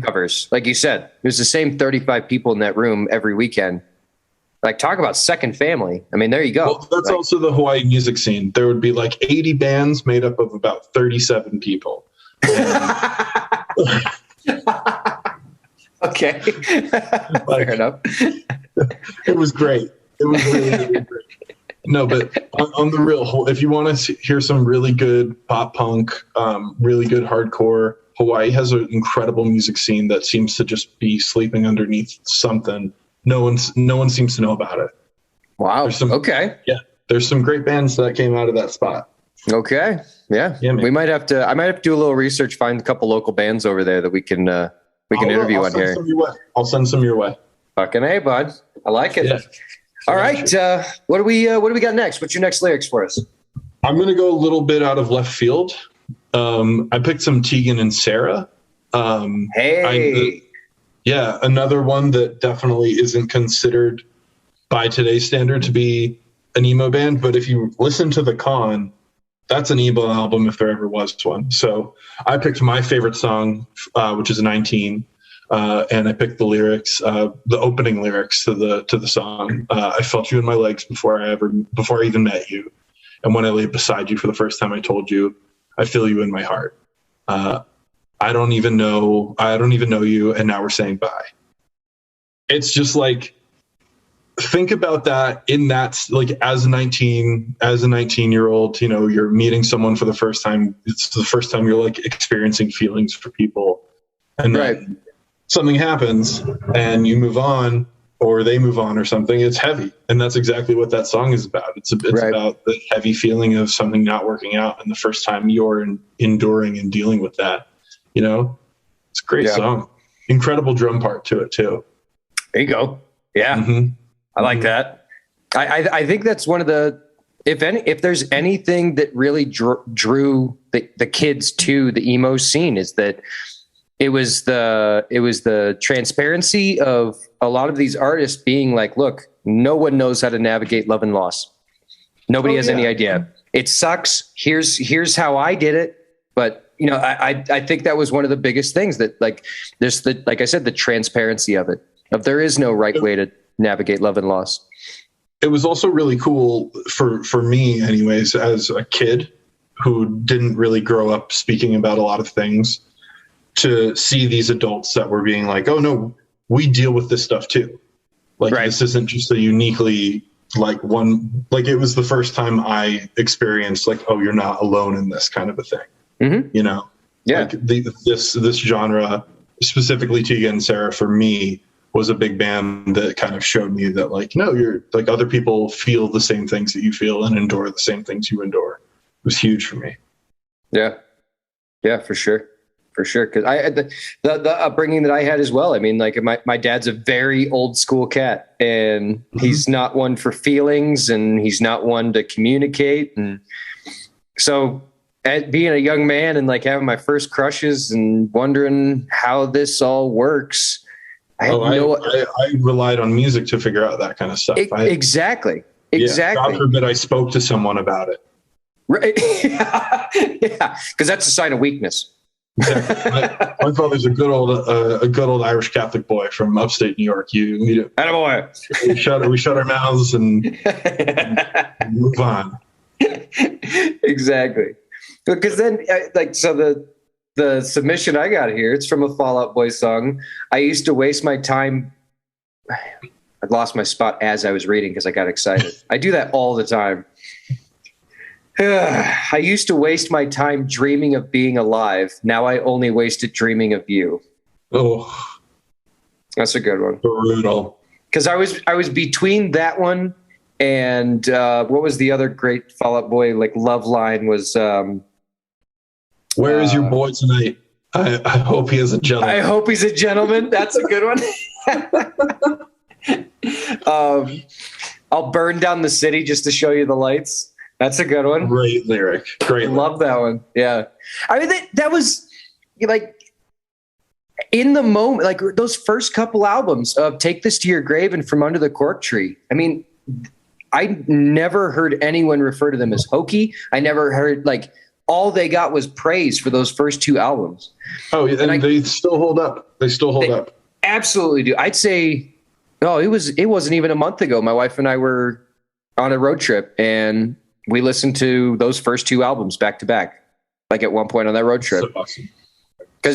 covers, like you said, it was the same 35 people in that room every weekend. Like, talk about second family. I mean, there you go. Well, that's also the Hawaii music scene. There would be like 80 bands made up of about 37 people. Okay. Fair enough. It was great. It was really, really great. No, but on the real, if you want to hear some really good pop punk, really good hardcore, Hawaii has an incredible music scene that seems to just be sleeping underneath something. No one seems to know about it. Wow. Okay. Yeah, there's some great bands that came out of that spot. Okay. Yeah. I might have to do a little research, find a couple local bands over there that we can interview on here. I'll send some your way. Fucking A, bud. I like it. Yeah. All right. What do we got next? What's your next lyrics for us? I'm going to go a little bit out of left field. I picked some Tegan and Sarah. Another one that definitely isn't considered by today's standard to be an emo band. But if you listen to The Con, that's an emo album if there ever was one. So I picked my favorite song, which is 19. And I picked the lyrics, the opening lyrics to the song. I felt you in my legs before I even met you. And when I lay beside you for the first time, I told you, I feel you in my heart. I don't even know you. And now we're saying bye. It's just like, think about that like as a 19-year-old, you're meeting someone for the first time. It's the first time you're like experiencing feelings for people. And then something happens and you move on or they move on or something. It's heavy. And that's exactly what that song is about. It's about the heavy feeling of something not working out. And the first time you're enduring and dealing with that, it's a great song. Incredible drum part to it too. There you go. Yeah. Mm-hmm. I like that. I think that's one of the, if there's anything that really drew the kids to the emo scene, is that it was the transparency of a lot of these artists being like, look, no one knows how to navigate love and loss. Nobody has any idea. It sucks. Here's how I did it. But I think that was one of the biggest things, that like there's like I said, the transparency of it, of there is no right way to navigate love and loss. It was also really cool for me anyways, as a kid who didn't really grow up speaking about a lot of things, to see these adults that were being like, oh no, we deal with this stuff too. Like this isn't just a uniquely like one, like it was the first time I experienced like, oh, you're not alone in this kind of a thing. Mm-hmm. Like this genre, specifically Tegan and Sarah, for me was a big band that kind of showed me that like, no, you're like, other people feel the same things that you feel and endure the same things you endure. It was huge for me. Yeah, for sure. Cause the upbringing that I had as well. I mean, like my dad's a very old school cat, and he's not one for feelings, and he's not one to communicate. And so being a young man and like having my first crushes and wondering how this all works, I relied on music to figure out that kind of stuff. Exactly. God forbid I spoke to someone about it. Right. Yeah. Cause that's a sign of weakness. Yeah. My father's a good old Irish Catholic boy from upstate New York. Attaboy. We shut our mouths and move on. Exactly. Because then the submission I got here, it's from a Fall Out Boy song. I used to waste my time. I lost my spot as I was reading because I got excited. I do that all the time. I used to waste my time dreaming of being alive. Now I only waste it dreaming of you. Oh, that's a good one. Brutal. Because I was between that one and what was the other great Fall Out Boy like love line was. Where is your boy tonight? I hope he is a gentleman. I hope he's a gentleman. That's a good one. I'll burn down the city just to show you the lights. That's a good one. Great lyric. Love that one. Yeah. I mean, that was like in the moment, like those first couple albums of Take This to Your Grave and From Under the Cork Tree. I mean, I never heard anyone refer to them as hokey. I never heard like all they got was praise for those first two albums. Oh, and they still hold up. They still hold up. Absolutely do. I'd say, it wasn't even a month ago. My wife and I were on a road trip and we listened to those first two albums back to back, like at one point on that road trip. So awesome.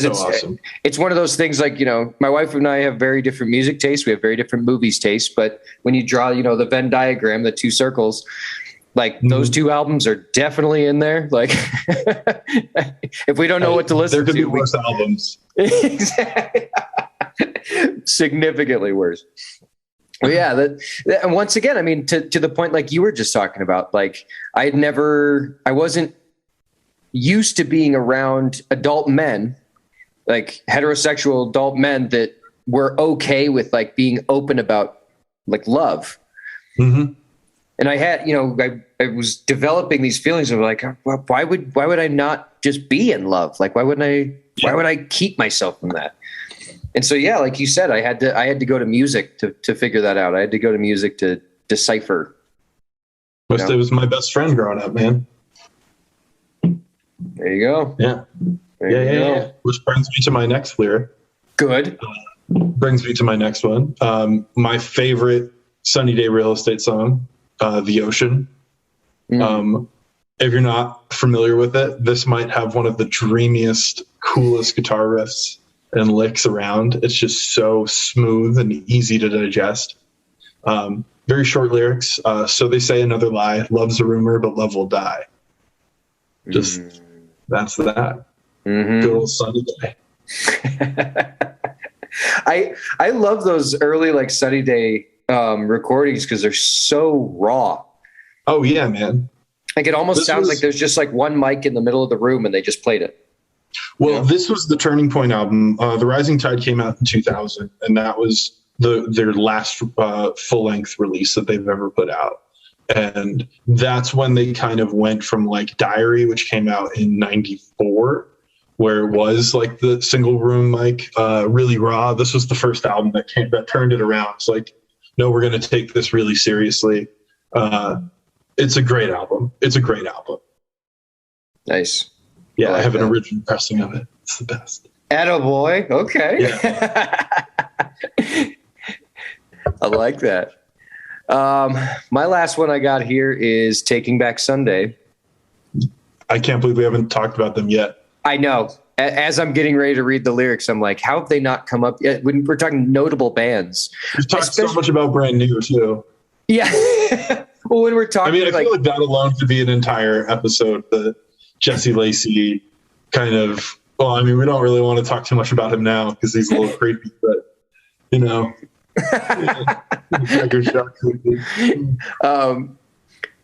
because So awesome. it's one of those things like, my wife and I have very different music tastes. We have very different movies tastes. But when you draw, the Venn diagram, the two circles, like those two albums are definitely in there. Like if we don't know what to listen to, there could be worse albums. Exactly. Significantly worse. Well, yeah. And once again, I mean, to the point, like you were just talking about, like I wasn't used to being around adult men, like heterosexual adult men that were okay with like being open about like love. Mm-hmm. And I had, I was developing these feelings of like, well, why would I not just be in love? Like, why would I keep myself from that? And so, yeah, like you said, I had to go to music to figure that out. I had to go to music to decipher. It was my best friend growing up, man. There you go. Yeah. Yeah. Which brings me to my next lyric. Good. Brings me to my next one. My favorite Sunny Day Real Estate song, The Ocean. If you're not familiar with it, this might have one of the dreamiest, coolest guitar riffs and licks around. It's just so smooth and easy to digest. Very short lyrics. So they say another lie. Love's a rumor, but love will die. Just that's that. Good old Sunny Day. I love those early like Sunny Day recordings because they're so raw. Oh yeah, man. Like it almost sounds like there's just like one mic in the middle of the room and they just played it. Well, this was the Turning Point album. The Rising Tide came out in 2000, and that was their last full-length release that they've ever put out. And that's when they kind of went from like Diary, which came out in 94, where it was like the single room mic, really raw. This was the first album that turned it around. It's like, no, we're going to take this really seriously. It's a great album. Nice. Yeah, I have an original pressing of it. It's the best. Attaboy. Okay. Yeah. I like that. My last one I got here is Taking Back Sunday. I can't believe we haven't talked about them yet. I know. As I'm getting ready to read the lyrics, I'm like, how have they not come up yet? When we're talking notable bands. We've talked so much about Brand New, too. Yeah. Well, when we're talking, I feel like that alone could be an entire episode. The Jesse Lacey kind of. Well, I mean, we don't really want to talk too much about him now because he's a little creepy, but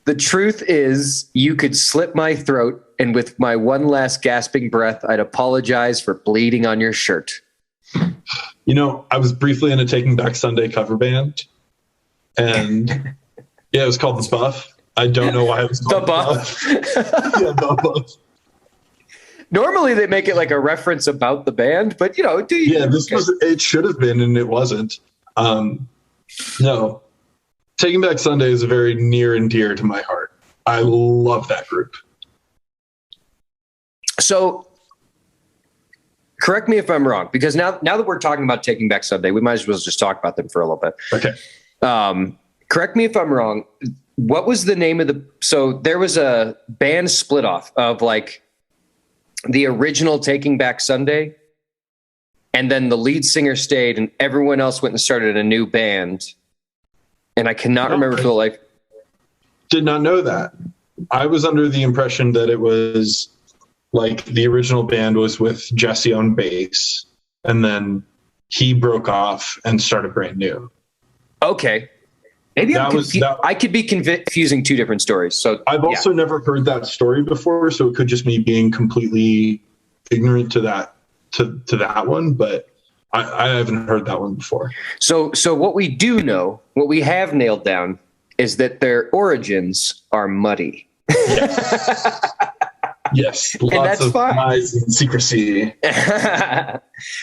the truth is, you could slit my throat, and with my one last gasping breath, I'd apologize for bleeding on your shirt. I was briefly in a Taking Back Sunday cover band, and yeah, it was called The Buff. I don't know why it was called The Buff. Yeah, The Buff. Normally they make it like a reference about the band, but it should have been, and it wasn't. No, Taking Back Sunday is very near and dear to my heart. I love that group. So correct me if I'm wrong, because now that we're talking about Taking Back Sunday, we might as well just talk about them for a little bit. Okay. Correct me if I'm wrong. What was the name of so there was a band split off of like the original Taking Back Sunday, and then the lead singer stayed and everyone else went and started a new band. And I cannot remember for the life. Did not know that. I was under the impression that it was like the original band was with Jesse on bass, and then he broke off and started Brand New. Okay. Maybe I could be confusing two different stories. So I've also never heard that story before, so it could just me being completely ignorant to that one, but I haven't heard that one before. So what we do know, what we have nailed down, is that their origins are muddy. Yes. Yes, lots of lies and secrecy.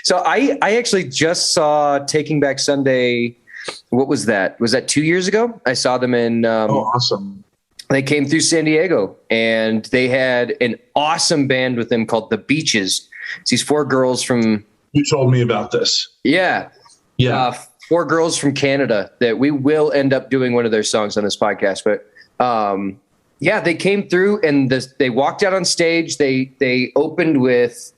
So I actually just saw Taking Back Sunday. What was that? Was that 2 years ago? I saw them in. Awesome! They came through San Diego, and they had an awesome band with them called The Beaches. It's these four girls from. You told me about this. Yeah. 4 girls from Canada that we will end up doing one of their songs on this podcast, but. They came through and they walked out on stage. They opened with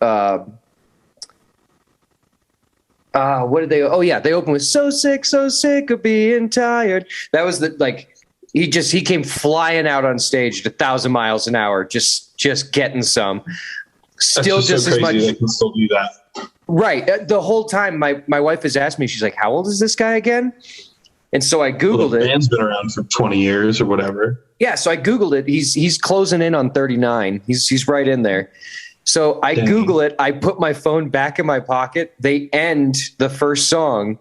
What did they? Oh yeah, they opened with so sick of being tired. That was the like. He came flying out on stage at 1,000 miles an hour, just getting some. Still just so as much. They can still do that. Right. The whole time, my wife has asked me, she's like, how old is this guy again? And so I Googled it. The band's been around for 20 years or whatever. Yeah. So I Googled it. He's closing in on 39. He's right in there. So I Google it. I put my phone back in my pocket. They end the first song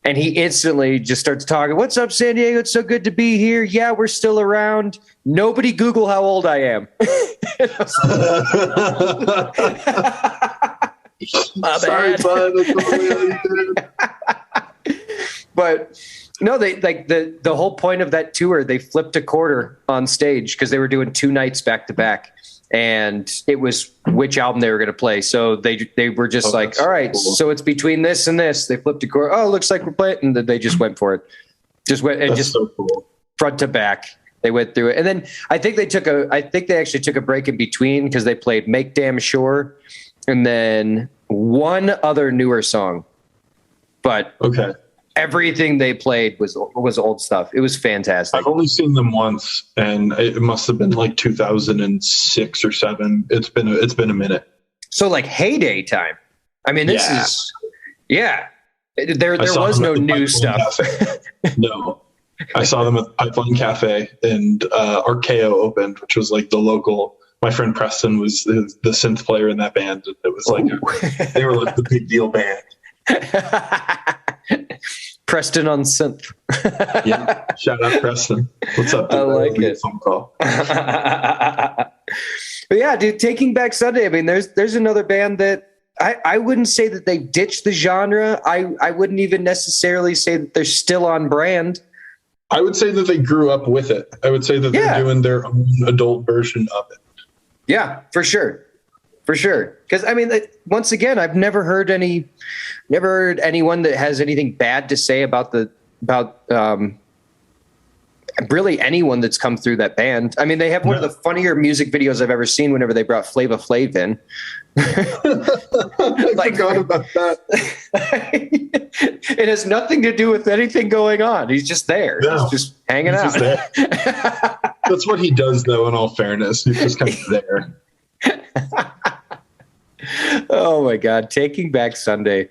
and he instantly just starts talking. What's up, San Diego? It's so good to be here. Yeah, we're still around. Nobody Google how old I am. Sorry, bud. But no, they like the whole point of that tour, they flipped a quarter on stage because they were doing 2 nights back to back. And it was which album they were going to play. So they were just like, all right, cool. So it's between this and this. They flipped a quarter. Oh, looks like we're playing. And they just went for it. Just went and just so cool. Front to back. They went through it. And then I think they actually took a break in between because they played Make Damn Sure and then one other newer song. But okay. Everything they played was old stuff. It was fantastic. I've only seen them once, and it must have been like 2006 or 7. It's been a minute. So like heyday time. I mean, this is There was no new stuff. No, I saw them at Pipeline Cafe, and Archaeo opened, which was like the local. My friend Preston was the synth player in that band. And it was like they were like the big deal band. Preston on synth. Yeah, shout out Preston. What's up? I like it. Phone call. But yeah, dude, Taking Back Sunday. I mean, there's another band that I wouldn't say that they ditched the genre. I wouldn't even necessarily say that they're still on brand. I would say that they grew up with it. I would say that they're doing their own adult version of it. Yeah, for sure. For sure. Because, I mean, once again, I've never heard anyone that has anything bad to say about really anyone that's come through that band. I mean, they have one of the funnier music videos I've ever seen whenever they brought Flava Flav in. I forgot about that. It has nothing to do with anything going on. He's just there. No, he's just hanging out. That's what he does, though, in all fairness. He's just kind of there. Oh my God. Taking Back Sunday.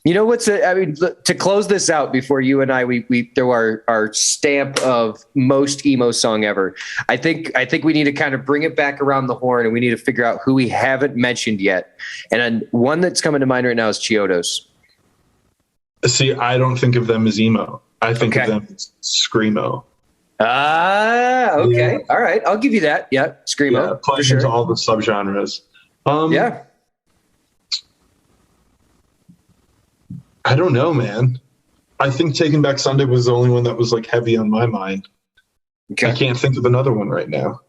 You know what's to close this out before you and I we throw our stamp of most emo song ever. I think we need to kind of bring it back around the horn and we need to figure out who we haven't mentioned yet. And one that's coming to mind right now is Chiodos. See, I don't think of them as emo. I think of them as screamo. Okay. Yeah. All right. I'll give you that. Yeah. Screamo. Yeah, playing into all the subgenres. Yeah. I don't know, man. I think Taking Back Sunday was the only one that was like heavy on my mind. Okay. I can't think of another one right now.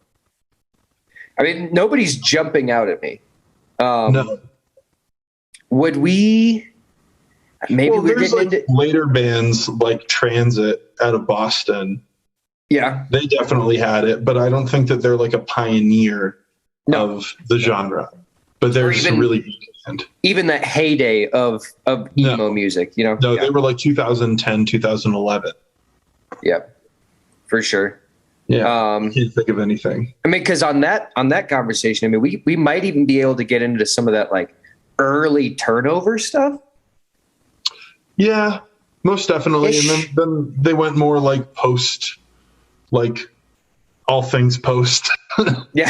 I mean, nobody's jumping out at me. No. Would we? Maybe we're there's getting like into later bands like Transit out of Boston. Yeah, they definitely had it, but I don't think that they're like a pioneer of the genre. But they're just a really good band. Even that heyday of emo music, you know? No, they were like 2010, 2011. Yep, for sure. Yeah, I can't think of anything. I mean, because on that conversation, I mean, we might even be able to get into some of that like early turnover stuff. Yeah, most definitely. And then they went more like post, like all things post. Yeah.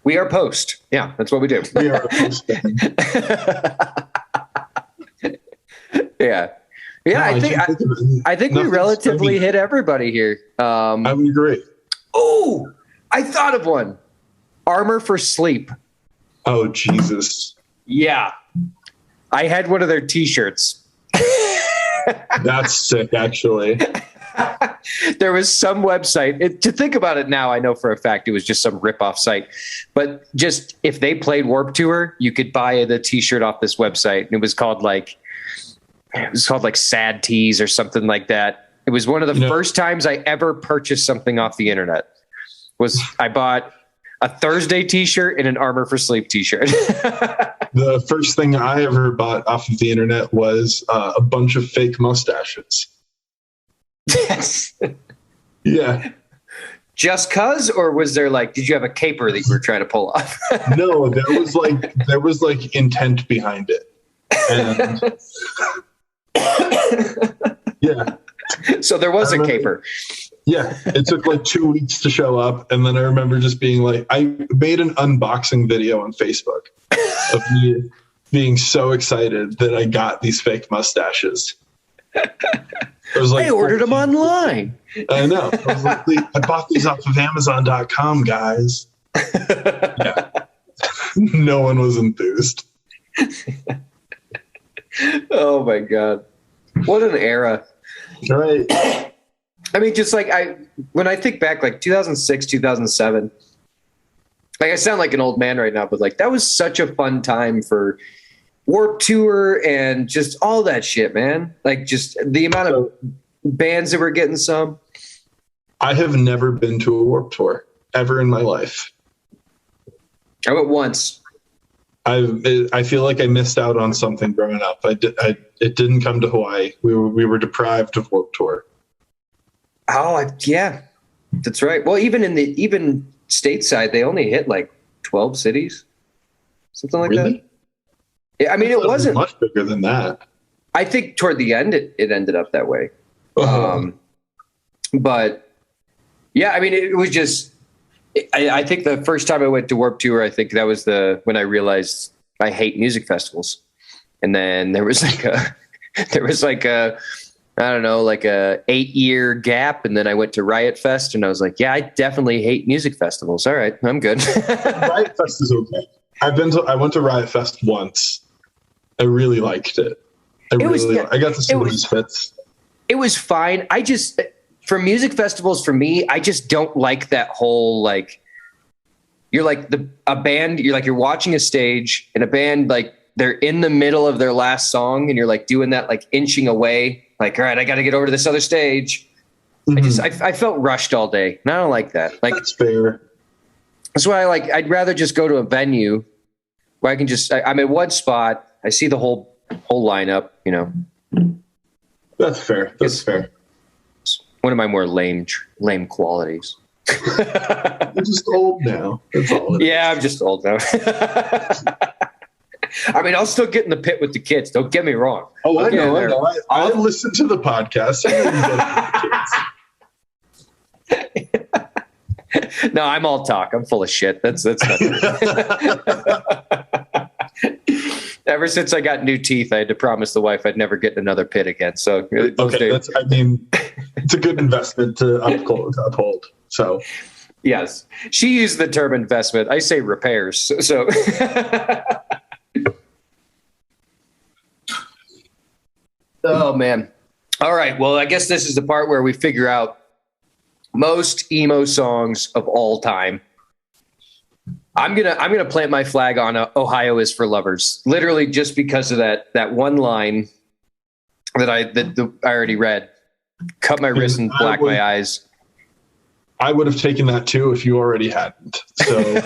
We are post. Yeah, that's what we do. We are a post band. Yeah. Yeah, no, I think we relatively hit everybody here. I would agree. Oh, I thought of one. Armor for Sleep. Oh, Jesus. Yeah. I had one of their T-shirts. That's sick, actually. There was some website. To think about it now, I know for a fact it was just some rip-off site. But just if they played Warped Tour, you could buy the T-shirt off this website. And it was called like Sad Tees or something like that. It was one of the first times I ever purchased something off the internet. I bought a Thursday T-shirt and an Armor for Sleep T-shirt. The first thing I ever bought off of the internet was a bunch of fake mustaches. Yes. Yeah. Just cuz, or was there like, did you have a caper that you were trying to pull off? No, there was like intent behind it. And yeah. So there was a caper. Yeah. It took like 2 weeks to show up. And then I remember just being like, I made an unboxing video on Facebook of me being so excited that I got these fake mustaches. I was like, I ordered them online. I know. I was like, I bought these off of Amazon.com, guys. Yeah. No one was enthused. Oh my God. What an era. Right. I mean, just like when I think back, like 2006, 2007, like I sound like an old man right now, but like that was such a fun time for Warped Tour and just all that shit, man. Like just the amount of bands that were getting some. I have never been to a Warped Tour ever in my life. I went once. I feel like I missed out on something growing up. It didn't come to Hawaii. We were deprived of Warped Tour. Oh, yeah, that's right. Well, even stateside, they only hit like 12 cities, something like that. Yeah, I mean, it wasn't much bigger than that. I think toward the end, it ended up that way. But yeah, I mean, it was just, I think the first time I went to Warped Tour, I think that was when I realized I hate music festivals. And then there was like a, I don't know, like a 8-year gap. And then I went to Riot Fest and I was like, yeah, I definitely hate music festivals. All right, I'm good. Riot Fest is okay. I went to Riot Fest once. I really liked it. I got to see Misfits. It was fine. For music festivals, for me, I just don't like that whole, like, you're like a band, you're watching a stage and a band, like they're in the middle of their last song and you're like doing that, like inching away, like, all right, I got to get over to this other stage. Mm-hmm. I felt rushed all day and I don't like that. Like, that's fair. That's why I'd rather just go to a venue where I can I'm in one spot. I see the whole lineup, you know. That's fair. That's fair. It's one of my more lame qualities. You're just old now. That's all. Yeah, I'm just old now. I mean, I'll still get in the pit with the kids. Don't get me wrong. Oh, I know. I've listened to the podcast. No, I'm all talk. I'm full of shit. That's not Ever since I got new teeth, I had to promise the wife I'd never get in another pit again. So okay, it's a good investment to uphold. So yes, she used the term investment. I say repairs. So oh man. All right. Well, I guess this is the part where we figure out most emo songs of all time. I'm gonna plant my flag on Ohio is for Lovers, literally just because of that one line that I already read. Cut my wrist and black my eyes. I would have taken that too if you already hadn't. So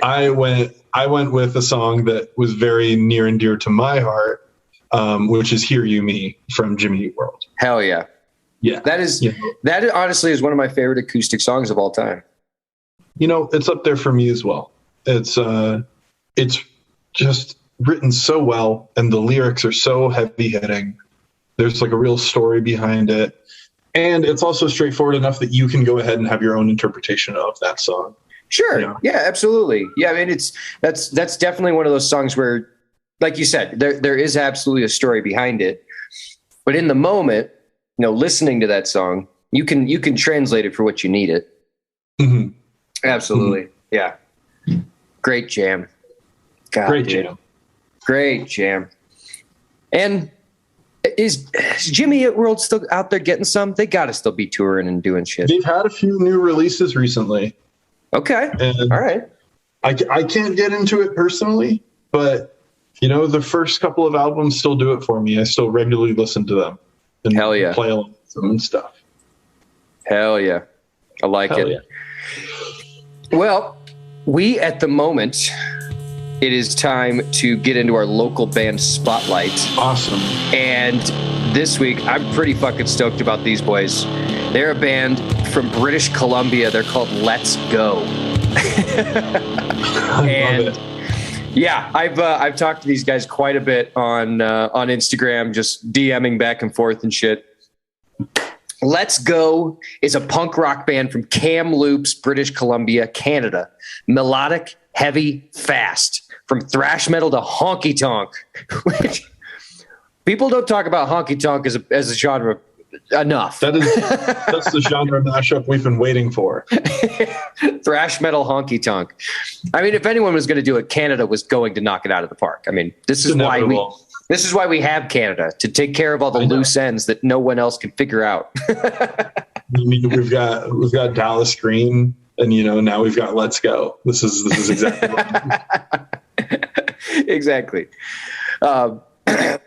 I went with a song that was very near and dear to my heart, which is "Hear You Me" from Jimmy Eat World. Hell yeah. Yeah. That honestly is one of my favorite acoustic songs of all time. You know, it's up there for me as well. It's just written so well and the lyrics are so heavy hitting. There's like a real story behind it. And it's also straightforward enough that you can go ahead and have your own interpretation of that song. Sure. You know? Yeah, absolutely. Yeah. I mean, that's definitely one of those songs where, like you said, there is absolutely a story behind it, but in the moment, you know, listening to that song, you can translate it for what you need it. Mm-hmm. Absolutely. Mm-hmm. Yeah. Great jam. God, Great jam. Great jam. And is Jimmy Eat World still out there getting some? They got to still be touring and doing shit. They've had a few new releases recently. Okay. And all right. I can't get into it personally, but you know, the first couple of albums still do it for me. I still regularly listen to them. And hell yeah. Play along with them and stuff. Hell yeah. I like it. Yeah. Well, We, at the moment, it is time to get into our local band spotlight. Awesome. And this week, I'm pretty fucking stoked about these boys. They're a band from British Columbia. They're called Let's Go. I love it. Yeah, I've talked to these guys quite a bit on Instagram, just DMing back and forth and shit. Let's Go is a punk rock band from Kamloops, British Columbia, Canada. Melodic, heavy, fast. From thrash metal to honky tonk. Which people don't talk about honky tonk as a genre enough. That's the genre mashup we've been waiting for. Thrash metal honky tonk. I mean, if anyone was going to do it, Canada was going to knock it out of the park. I mean, this is why we have Canada, to take care of all the loose ends that no one else can figure out. I mean, we've got Dallas Green, and now we've got Let's Go. This is exactly what exactly.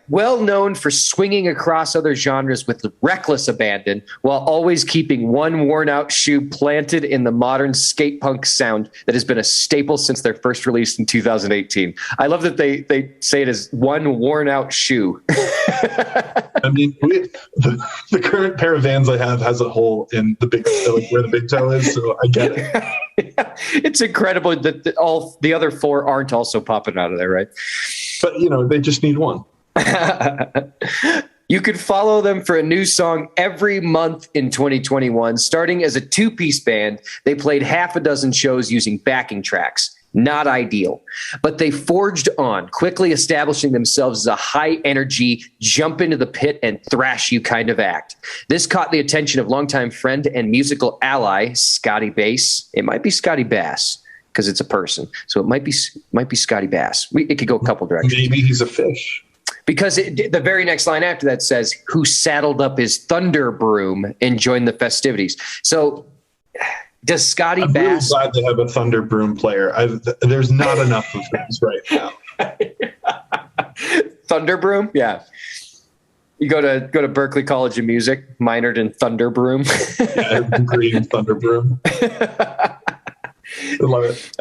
Well known for swinging across other genres with reckless abandon, while always keeping one worn-out shoe planted in the modern skate punk sound that has been a staple since their first release in 2018. I love that they say it as one worn-out shoe. I mean, the current pair of Vans I have has a hole in the big, where the big toe is, so I get it. Yeah, it's incredible that all the other four aren't also popping out of there, right? But they just need one. You could follow them for a new song every month in 2021. Starting as a two-piece band, they played half a dozen shows using backing tracks. Not ideal, but they forged on, quickly establishing themselves as a high-energy, jump into the pit and thrash you kind of act. This caught the attention of longtime friend and musical ally, Scotty Bass. It might be Scotty Bass, because it's a person. So it might be Scotty Bass. It could go a couple directions. Maybe he's a fish. Because the very next line after that says, who saddled up his thunder broom and joined the festivities. So does Scotty I'm Bass... really glad they have a thunder broom player. There's not enough of those right now. Thunder broom? Yeah. You go to Berklee College of Music, minored in thunder broom. Yeah, degree in thunder broom. I love it.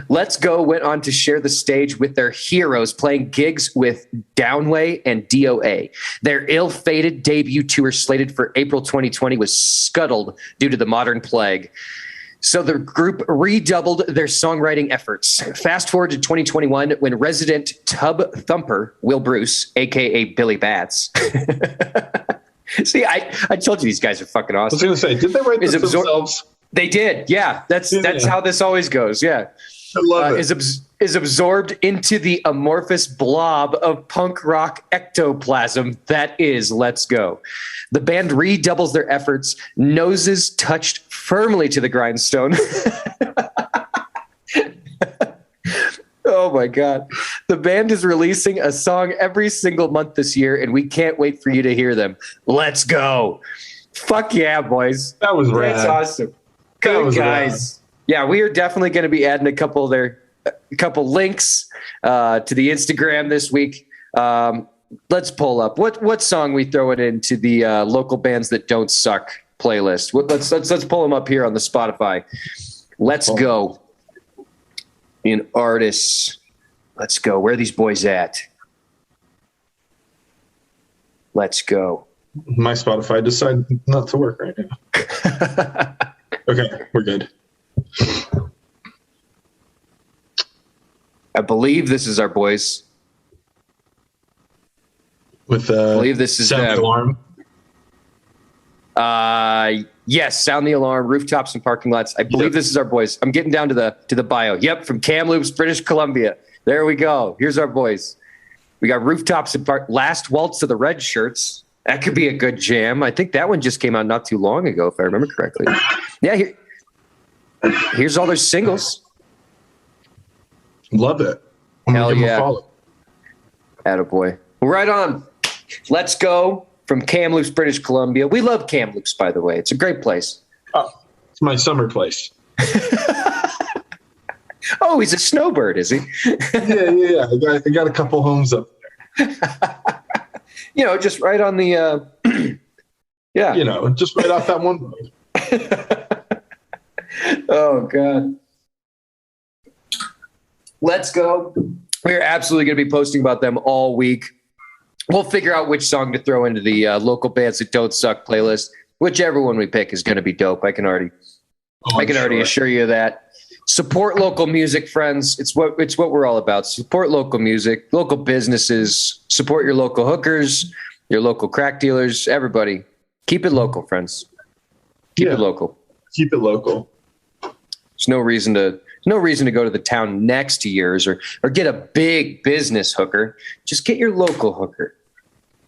Let's Go went on to share the stage with their heroes, playing gigs with Downway and DOA. Their ill-fated debut tour, slated for April 2020, was scuttled due to the modern plague. So the group redoubled their songwriting efforts. Fast forward to 2021, when resident tub thumper Will Bruce, a.k.a. Billy Bats... See, I told you these guys are fucking awesome. I was going to say, did they write this themselves? They did, yeah. That's how this always goes, yeah. I love it. Is absorbed into the amorphous blob of punk rock ectoplasm that is Let's Go. The band redoubles their efforts, noses touched firmly to the grindstone. Oh my God. The band is releasing a song every single month this year, and we can't wait for you to hear them. Let's go. Fuck yeah, boys. That was rad. That's awesome. Good guys. Rad. Yeah, we are definitely going to be adding a couple links to the Instagram this week. Let's pull up what song we throw it into the local bands that don't suck playlist. Let's pull them up here on the Spotify. Let's go. In artists. Let's go. Where are these boys at? Let's go. My Spotify decided not to work right now. Okay, we're good. I believe this is our boys. With I believe this is Sound the Alarm. Yes, Sound the Alarm, Rooftops and Parking Lots. I believe this is our boys. I'm getting down to the bio. Yep, from Kamloops, British Columbia. There we go. Here's our boys. We got Rooftops and Last Waltz of the Red Shirts. That could be a good jam. I think that one just came out not too long ago, if I remember correctly. Yeah, here's all their singles. Love it. Hell yeah. Attaboy. Right on. Let's Go from Kamloops, British Columbia. We love Kamloops, by the way. It's a great place. Oh, it's my summer place. Oh, he's a snowbird, is he? Yeah. I got a couple homes up there. Just right on the, yeah. Just right off that one road. Oh, God. Let's go. We're absolutely going to be posting about them all week. We'll figure out which song to throw into the local bands that don't suck playlist. Whichever one we pick is going to be dope. I can already assure you of that. Support local music, friends. It's what we're all about. Support local music, local businesses. Support your local hookers, your local crack dealers. Everybody, keep it local, friends. Keep it local. Keep it local. There's no reason to go to the town next to yours or get a big business hooker. Just get your local hooker.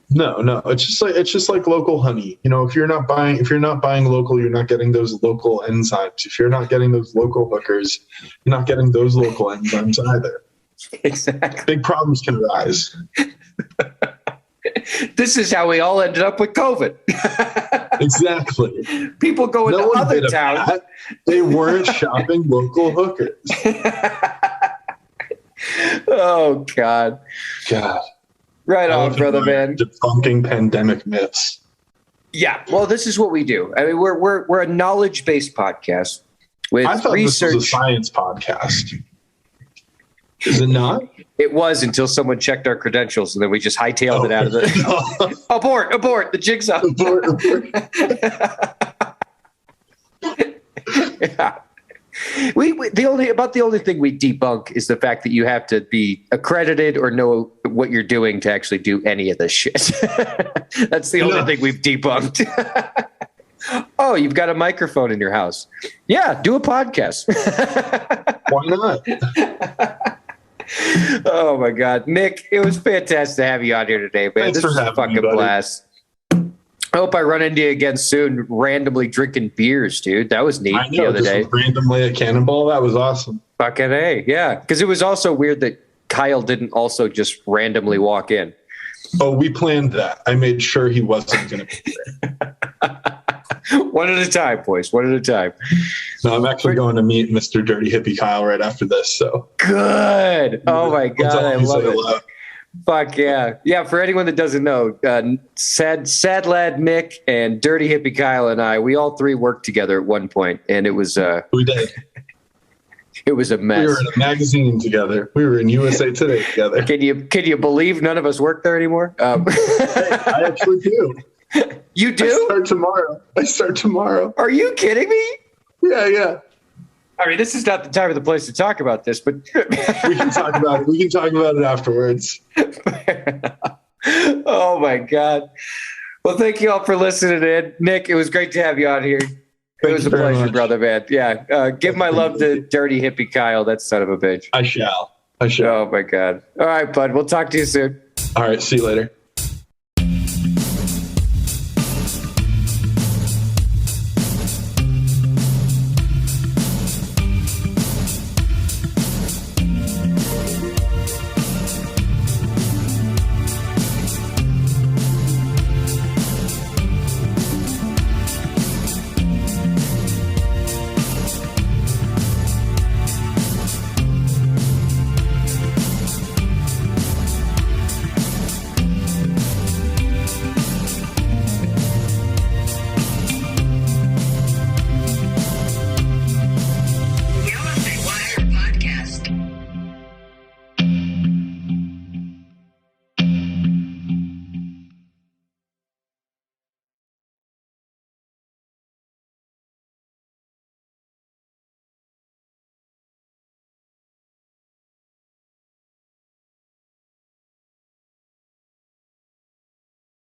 No. It's just like local honey. You know, if you're not buying local, you're not getting those local enzymes. If you're not getting those local hookers, you're not getting those local enzymes either. Exactly. Big problems can arise. This is how we all ended up with COVID. Exactly. People go into other towns. They weren't shopping local hookers. Oh, God. Right on, brother, man. Debunking pandemic myths. Yeah, well, this is what we do. I mean, we're a knowledge-based podcast with I thought research. This was a science podcast. Is it not? It was until someone checked our credentials, and then we just hightailed it out of the abort the jigsaw. Abort. Yeah. The only thing we debunk is the fact that you have to be accredited or know what you're doing to actually do any of this shit. That's the only thing we've debunked. Oh, you've got a microphone in your house. Yeah, do a podcast. Why not? Oh my God, Nick, it was fantastic to have you on here today, man. Thanks this was a fucking blast. I hope I run into you again soon, randomly drinking beers, dude. That was neat the other day. Randomly at Cannonball, that was awesome. Fucking A, yeah. Because it was also weird that Kyle didn't also just randomly walk in. Oh, we planned that. I made sure he wasn't going to be there. One at a time, boys. One at a time. No, I'm actually going to meet Mr. Dirty Hippie Kyle right after this. So good. Oh my God, I love it. Fuck yeah. Yeah, for anyone that doesn't know, sad lad Nick and Dirty Hippie Kyle and I, we all three worked together at one point, and it was we did. It was a mess. We were in a magazine together. We were in USA Today together. Can you believe none of us work there anymore? I actually do. You do? I start tomorrow. Are you kidding me? Yeah. I mean, this is not the time or the place to talk about this, but we can talk about it. We can talk about it afterwards. Oh my God. Well, thank you all for listening in. Nick, it was great to have you on here. It was a pleasure, brother, man. Yeah. Give my love to Dirty Hippie Kyle, that son of a bitch. I shall. Oh my God. All right, bud. We'll talk to you soon. All right. See you later.